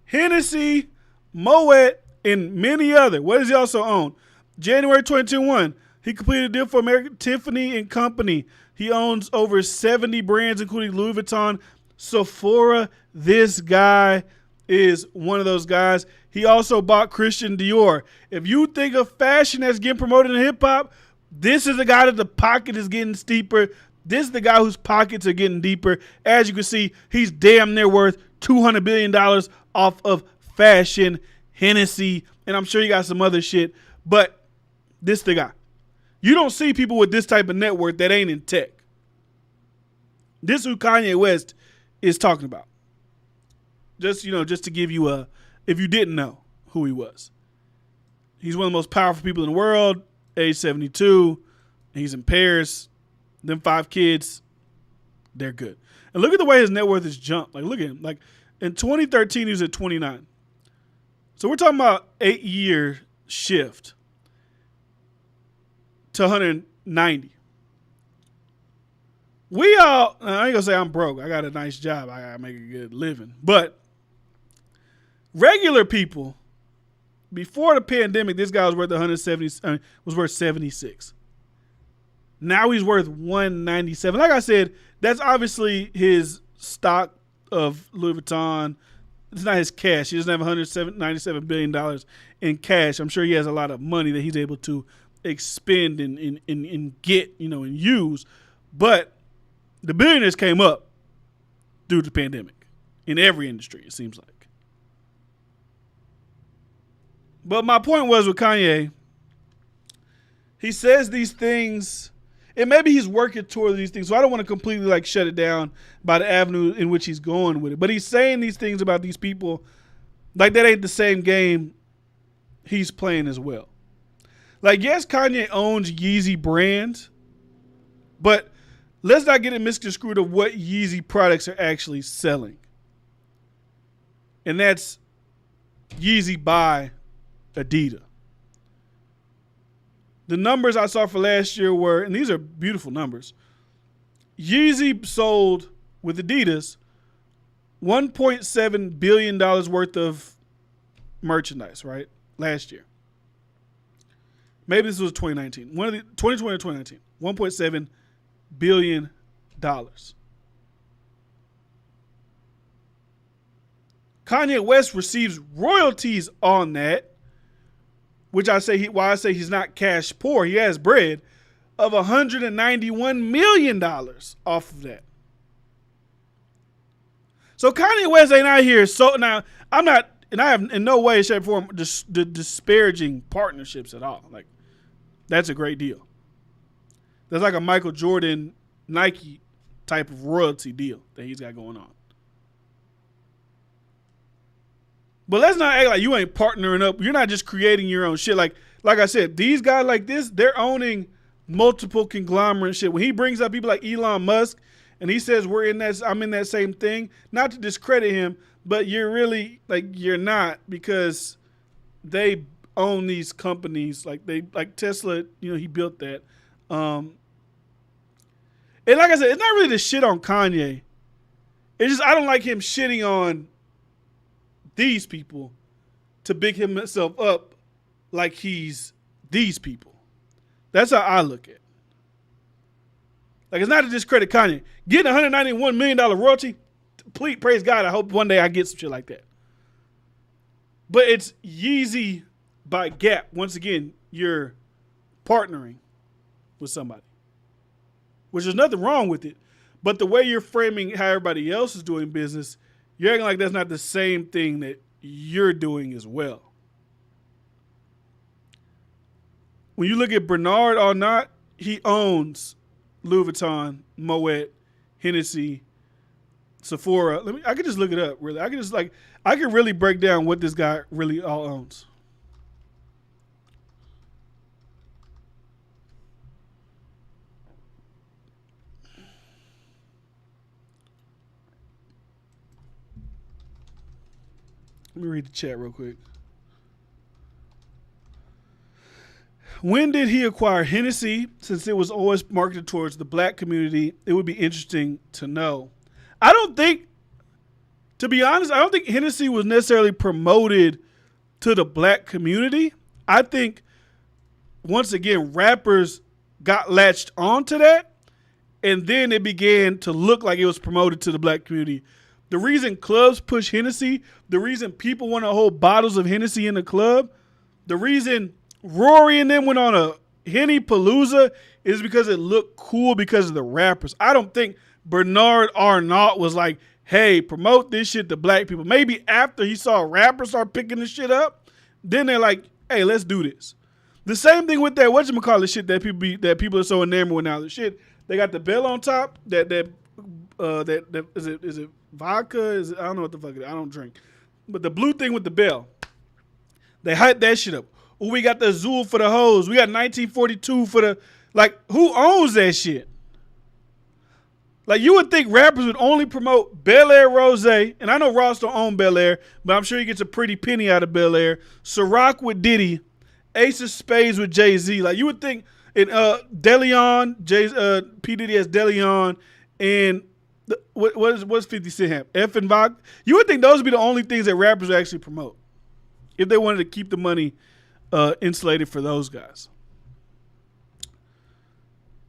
Hennessy, Moet, and many other. What does he also own? January 2021, he completed a deal for American Tiffany and Company. He owns over 70 brands, including Louis Vuitton, Sephora. This guy is one of those guys. He also bought Christian Dior. If you think of fashion that's getting promoted in hip hop, this is the guy that the pocket is getting steeper. This is the guy whose pockets are getting deeper. As you can see, he's damn near worth $200 billion off of fashion, Hennessy, and I'm sure you got some other shit, but this is the guy. You don't see people with this type of net worth that ain't in tech. This is who Kanye West is talking about. Just to give you if you didn't know who he was. He's one of the most powerful people in the world, age 72. He's in Paris. Them 5 kids, they're good. And look at the way his net worth has jumped. Like, look at him. Like, in 2013, he was at 29. So we're talking about 8-year shift to 190. We all, I ain't gonna say I'm broke. I got a nice job. I gotta make a good living. But regular people, before the pandemic, this guy was worth 170. Was worth 76. Now he's worth 197. Like I said, that's obviously his stock of Louis Vuitton. It's not his cash. He doesn't have $197 billion in cash. I'm sure he has a lot of money that he's able to expend and get, and use. But the billionaires came up due to the pandemic in every industry, it seems like. But my point was with Kanye, he says these things, and maybe he's working toward these things, so I don't want to completely shut it down by the avenue in which he's going with it. But he's saying these things about these people like that ain't the same game he's playing as well. Like, yes, Kanye owns Yeezy brand, but let's not get it misconstrued of what Yeezy products are actually selling. And that's Yeezy by Adidas. The numbers I saw for last year were, and these are beautiful numbers, Yeezy sold with Adidas $1.7 billion worth of merchandise, right? Last year. Maybe this was 2019. 2020 or 2019. $1.7 billion. Kanye West receives royalties on that, which I say he's not cash poor. He has bread of $191 million off of that. So Kanye West ain't out here. So now I'm not, and I have in no way, shape, or form disparaging partnerships at all. Like, that's a great deal. That's like a Michael Jordan Nike type of royalty deal that he's got going on. But let's not act like you ain't partnering up. You're not just creating your own shit. Like I said, these guys like this, they're owning multiple conglomerate shit. When he brings up people like Elon Musk and he says I'm in that same thing, not to discredit him, but you're really you're not, because they own these companies like Tesla, he built that. And like I said, it's not really the shit on Kanye. It's just I don't like him shitting on these people to big himself up like he's these people. That's how I look at it. Like, it's not to discredit Kanye. Getting $191 million royalty, please, praise God, I hope one day I get some shit like that. But it's Yeezy by gap, once again, you're partnering with somebody, which there's nothing wrong with it. But the way you're framing how everybody else is doing business, you're acting like that's not the same thing that you're doing as well. When you look at Bernard Arnault, he owns Louis Vuitton, Moet, Hennessy, Sephora. I could just look it up, really. I could really break down what this guy really all owns. Let me read the chat real quick. When did he acquire Hennessy? Since it was always marketed towards the black community, it would be interesting to know. I don't think, to be honest, I don't think Hennessy was necessarily promoted to the black community. I think, once again, rappers got latched onto that, and then it began to look like it was promoted to the black community. The reason clubs push Hennessy, the reason people want to hold bottles of Hennessy in the club, the reason Rory and them went on a Henny Palooza is because it looked cool because of the rappers. I don't think Bernard Arnault was like, hey, promote this shit to black people. Maybe after he saw rappers start picking this shit up, then they're like, hey, let's do this. The same thing with that whatchamacallit shit that people are so enamored with now. The shit, they got the bell on top, that is it vodka? I don't know what the fuck it is. I don't drink. But the blue thing with the bell, they hyped that shit up. Ooh, we got the Azul for the hoes. We got 1942 for the, like, who owns that shit? Like, you would think rappers would only promote Bel Air Rosé, and I know Ross don't own Bel Air, but I'm sure he gets a pretty penny out of Bel Air. Ciroc with Diddy, Ace of Spades with Jay-Z. Like, you would think, and DeLeon, P. Diddy has DeLeon, and what's 50 Cent have? F and Vodka. You would think those would be the only things that rappers would actually promote if they wanted to keep the money insulated for those guys.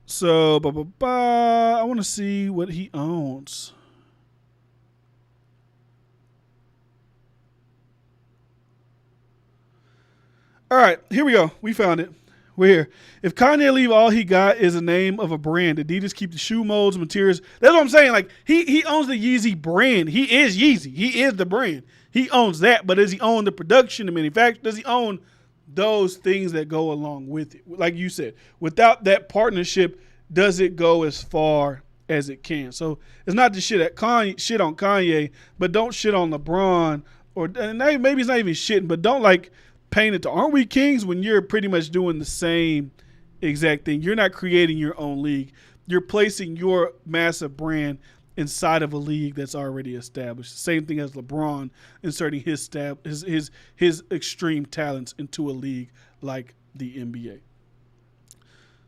So, I want to see what he owns. All right, here we go. We found it. We're here. If Kanye leave all he got is a name of a brand, Adidas keep the shoe molds, materials. That's what I'm saying. Like, he owns the Yeezy brand. He is Yeezy. He is the brand. He owns that, but does he own the production, the manufacturing? Does he own those things that go along with it? Like you said, without that partnership, does it go as far as it can? So it's not to shit on Kanye, but don't shit on LeBron, or maybe it's not even shitting, but don't like paint it to aren't we kings when you're pretty much doing the same exact thing. You're not creating your own league. You're placing your massive brand inside of a league that's already established. Same thing as LeBron inserting his extreme talents into a league like the NBA.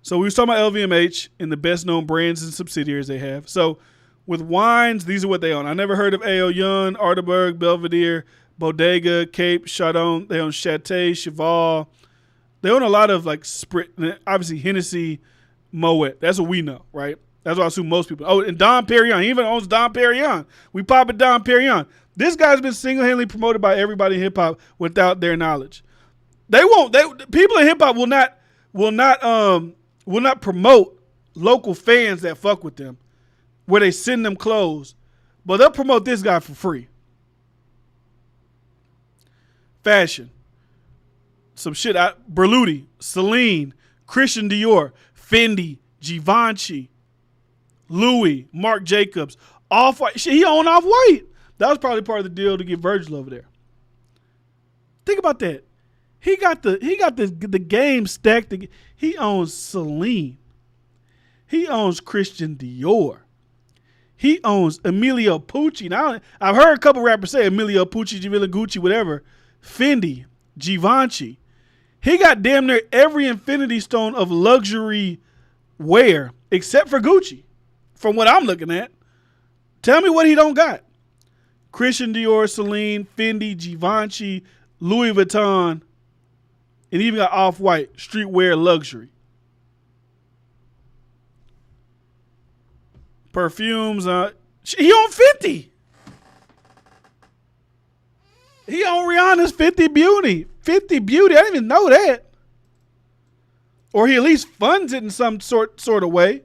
So we were talking about LVMH and the best known brands and subsidiaries they have. So with wines, these are what they own. I never heard of A.O. Young, Arterburg, Belvedere, Bodega, Cape, Chardon. They own Château, Cheval. They own a lot of like Sprit, obviously Hennessy, Moet. That's what we know, right? That's what I assume most people. Oh, and Dom Perignon. He even owns Dom Perignon. We pop at Dom Perignon. This guy's been single-handedly promoted by everybody in hip-hop without their knowledge. People in hip-hop will not promote local fans that fuck with them where they send them clothes, but they'll promote this guy for free. Fashion. Some shit. Berluti, Celine, Christian Dior, Fendi, Givenchy, Louis, Marc Jacobs, Off-White. Shit, he owned Off-White. That was probably part of the deal to get Virgil over there. Think about that. He got the game stacked. He owns Celine. He owns Christian Dior. He owns Emilio Pucci. Now I've heard a couple rappers say Emilio Pucci, Givenchy, Gucci, whatever. Fendi, Givenchy. He got damn near every infinity stone of luxury wear except for Gucci. From what I'm looking at. Tell me what he don't got. Christian Dior, Celine, Fendi, Givenchy, Louis Vuitton, and even got Off-White, streetwear luxury. Perfumes. He owned 50. He owned Rihanna's 50 Beauty. 50 Beauty. I didn't even know that. Or he at least funds it in some sort of way.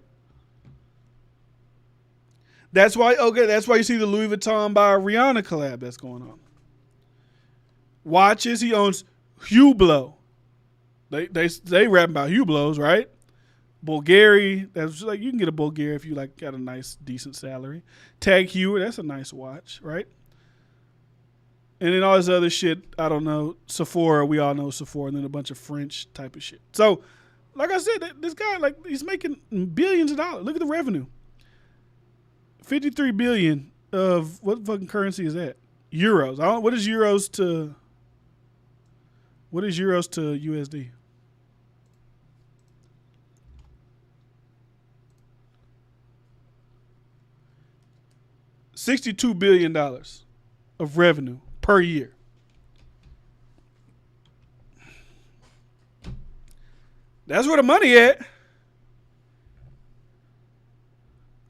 That's why you see the Louis Vuitton by Rihanna collab that's going on. Watches, he owns Hublot. They rap about Hublots, right? Bulgari, that's like you can get a Bulgari if you like got a nice decent salary. Tag Heuer, that's a nice watch, right? And then all this other shit, I don't know. Sephora, we all know Sephora, and then a bunch of French type of shit. So, like I said, this guy, like, he's making billions of dollars. Look at the revenue. 53 billion of what fucking currency is that? Euros. What is euros to USD? $62 billion of revenue per year. That's where the money at.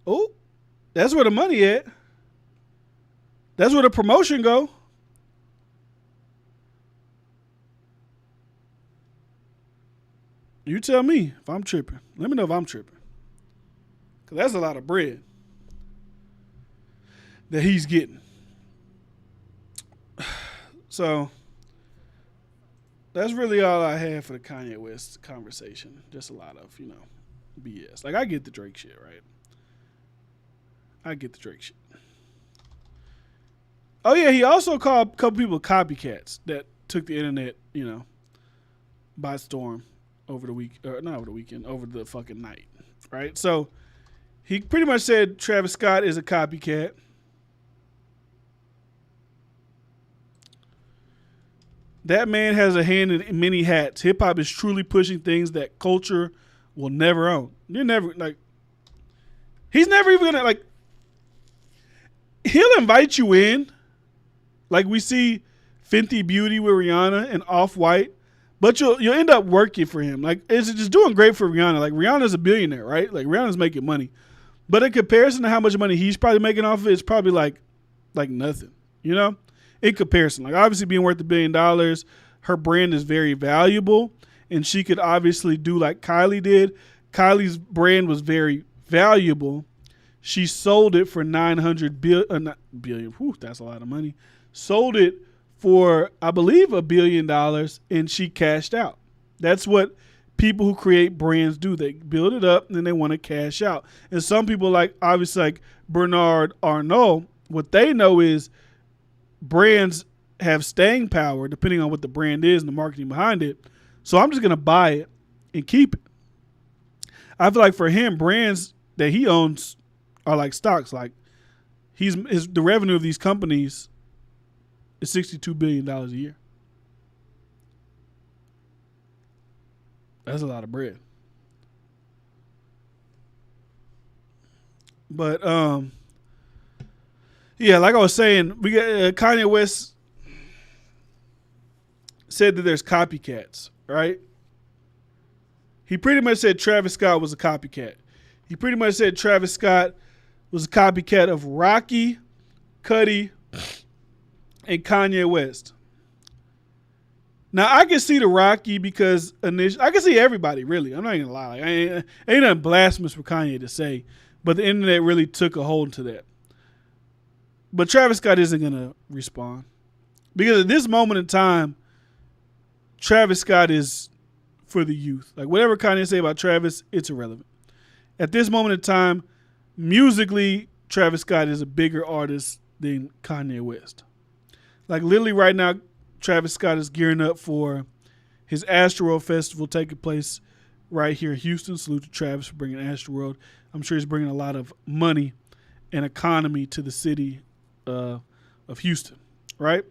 Oh, that's where the money at. That's where the promotion go. You tell me if I'm tripping. Let me know if I'm tripping. Because that's a lot of bread that he's getting. So that's really all I have for the Kanye West conversation. Just a lot of, BS. Like, I get the Drake shit, right? I get the Drake shit. Oh, yeah, he also called a couple people copycats that took the internet, by storm over the week, or not over the weekend, over the fucking night, right? So he pretty much said Travis Scott is a copycat. That man has a hand in many hats. Hip hop is truly pushing things that culture will never own. He's never even gonna, he'll invite you in. Like we see Fenty Beauty with Rihanna and Off-White, but you'll end up working for him. Like, it's just doing great for Rihanna. Like, Rihanna's a billionaire, right? Like, Rihanna's making money. But in comparison to how much money he's probably making off of it, it's probably like nothing, In comparison, like, obviously being worth $1 billion, her brand is very valuable, and she could obviously do like Kylie did. Kylie's brand was very valuable. She sold it for $900 billion. Whew, that's a lot of money. Sold it for, I believe, $1 billion, and she cashed out. That's what people who create brands do. They build it up, and then they want to cash out. And some people, like, obviously, like Bernard Arnault, what they know is brands have staying power depending on what the brand is and the marketing behind it. So I'm just going to buy it and keep it. I feel like for him, brands that he owns are like stocks. Like, the revenue of these companies is $62 billion a year. That's a lot of bread. But yeah, like I was saying, we got Kanye West said that there's copycats, right? He pretty much said Travis Scott was a copycat. He pretty much said Travis Scott was a copycat of Rocky, Cudi, and Kanye West. Now, I can see the Rocky because I can see everybody, really. I'm not even going to lie. Like, ain't nothing blasphemous for Kanye to say, but the internet really took a hold to that. But Travis Scott isn't going to respond. Because at this moment in time, Travis Scott is for the youth. Like, whatever Kanye say about Travis, it's irrelevant. At this moment in time, musically, Travis Scott is a bigger artist than Kanye West. Like, literally right now, Travis Scott is gearing up for his Astroworld Festival taking place right here in Houston. Salute to Travis for bringing Astroworld. I'm sure he's bringing a lot of money and economy to the city of Houston, right?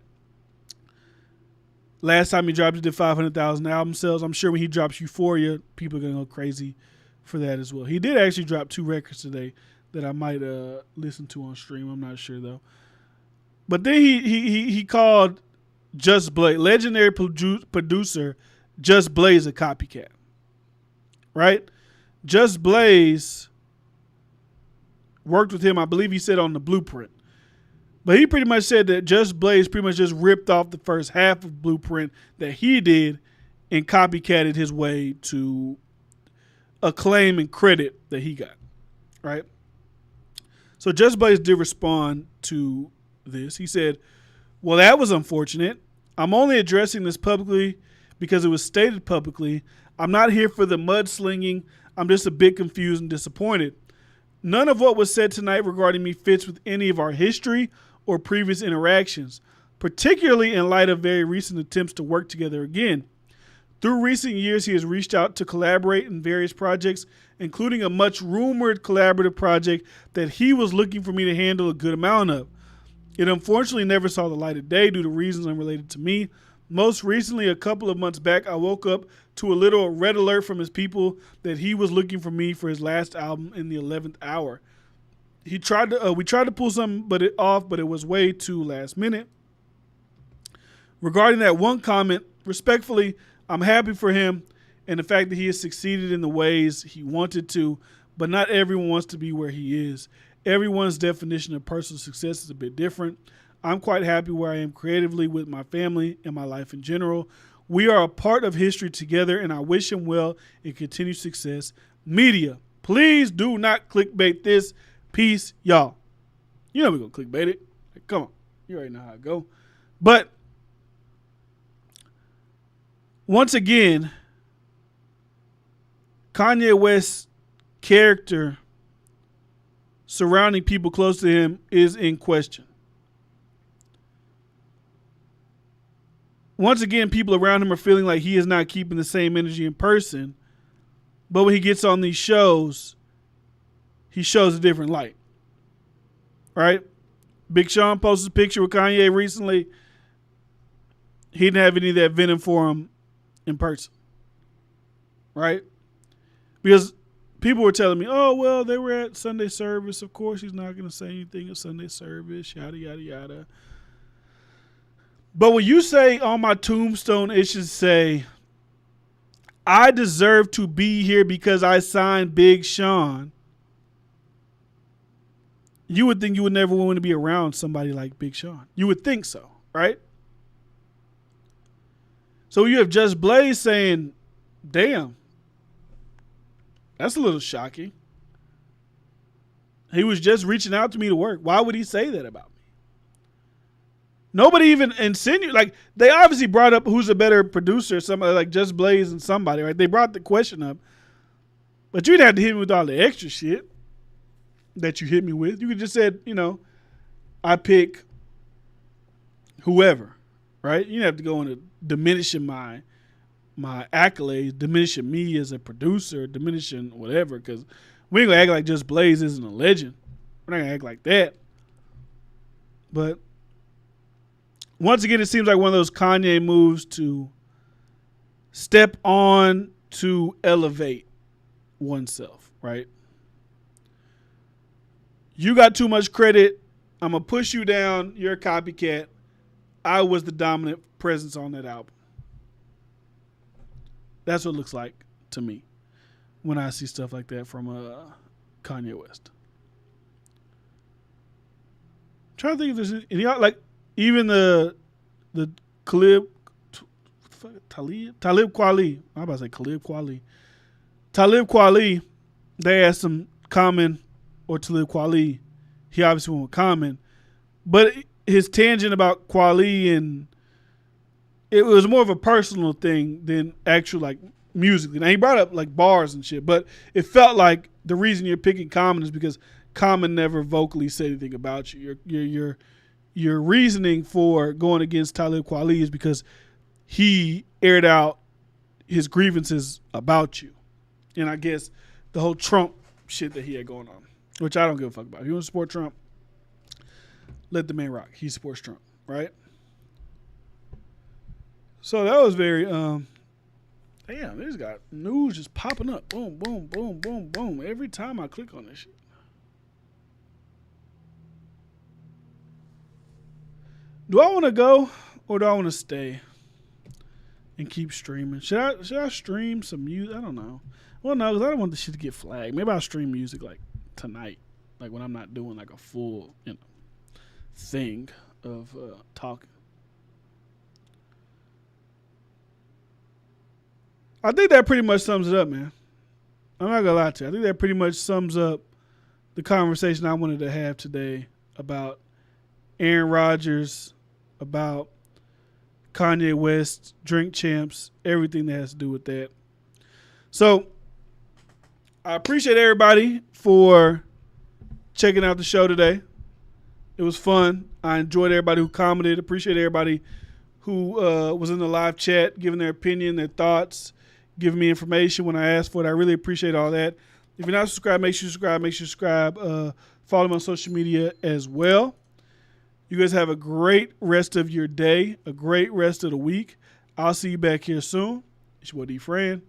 Last time he dropped, he did 500,000 album sales. I'm sure when he drops Euphoria, people are going to go crazy for that as well. He did actually drop 2 records today that I might listen to on stream. I'm not sure, though. But then he called Just Blaze, legendary producer Just Blaze, a copycat, right? Just Blaze worked with him, I believe he said, on the Blueprint. But he pretty much said that Just Blaze pretty much just ripped off the first half of Blueprint that he did and copycatted his way to acclaim and credit that he got, right? So Just Blaze did respond to this. He said, well, that was unfortunate. I'm only addressing this publicly because it was stated publicly. I'm not here for the mudslinging. I'm just a bit confused and disappointed. None of what was said tonight regarding me fits with any of our history or previous interactions, particularly in light of very recent attempts to work together again. Through recent years, he has reached out to collaborate in various projects, including a much rumored collaborative project that he was looking for me to handle a good amount of. It unfortunately never saw the light of day due to reasons unrelated to me. Most recently, a couple of months back, I woke up to a little red alert from his people that he was looking for me for his last album in the 11th hour. We tried to pull something off, but it was way too last minute. Regarding that one comment, respectfully, I'm happy for him and the fact that he has succeeded in the ways he wanted to, but not everyone wants to be where he is. Everyone's definition of personal success is a bit different. I'm quite happy where I am creatively with my family and my life in general. We are a part of history together, and I wish him well and continued success. Media, please do not clickbait this. Peace, y'all. You know we're going to clickbait it. Like, come on. You already know how it go. But once again, Kanye West's character surrounding people close to him is in question. Once again, people around him are feeling like he is not keeping the same energy in person, but when he gets on these shows, he shows a different light. Right? Big Sean posted a picture with Kanye recently. He didn't have any of that venom for him in person. Right? Because people were telling me, oh, well, they were at Sunday service. Of course, he's not going to say anything at Sunday service, yada, yada, yada. But when you say on my tombstone, it should say, I deserve to be here because I signed Big Sean, you would think you would never want to be around somebody like Big Sean. You would think so, right? So you have Just Blaze saying, damn, that's a little shocking. He was just reaching out to me to work. Why would he say that about me? Nobody even insinuated. Like, they obviously brought up who's a better producer, somebody like Just Blaze and somebody, right? They brought the question up. But you didn't have to hit me with all the extra shit that you hit me with. You could just said, I pick whoever, right? You didn't have to go into diminishing my accolades, diminishing me as a producer, diminishing whatever, because we ain't going to act like Just Blaze isn't a legend. We're not going to act like that. But once again, it seems like one of those Kanye moves to step on to elevate oneself, right? You got too much credit. I'm going to push you down. You're a copycat. I was the dominant presence on that album. That's what it looks like to me when I see stuff like that from Kanye West. I'm trying to think if there's any, like, even the Talib Kweli. I'm about to say Talib Kweli. Talib Kweli, they asked him Common or Talib Kweli. He obviously went with Common. But his tangent about Kweli, and it was more of a personal thing than actual, like, musically. Now, he brought up, like, bars and shit, but it felt like the reason you're picking Common is because Common never vocally said anything about you. Your reasoning for going against Talib Kweli is because he aired out his grievances about you. And I guess the whole Trump shit that he had going on, which I don't give a fuck about. If you want to support Trump, let the man rock. He supports Trump, right? So that was very, damn, they just got news just popping up. Boom, boom, boom, boom, boom. Every time I click on this shit. Do I want to go or do I want to stay and keep streaming? Should I stream some music? I don't know. Well, no, because I don't want this shit to get flagged. Maybe I'll stream music like tonight, like when I'm not doing like a full, thing of talking. I think that pretty much sums it up, man. I'm not gonna lie to you. I think that pretty much sums up the conversation I wanted to have today about Aaron Rodgers, about Kanye West, Drink Champs, everything that has to do with that. So I appreciate everybody for checking out the show today. It was fun. I enjoyed everybody who commented. Appreciate everybody who was in the live chat, giving their opinion, their thoughts, giving me information when I asked for it. I really appreciate all that. If you're not subscribed, make sure you subscribe. Make sure you subscribe. Follow me on social media as well. You guys have a great rest of your day, a great rest of the week. I'll see you back here soon. It's your boy D. Fran.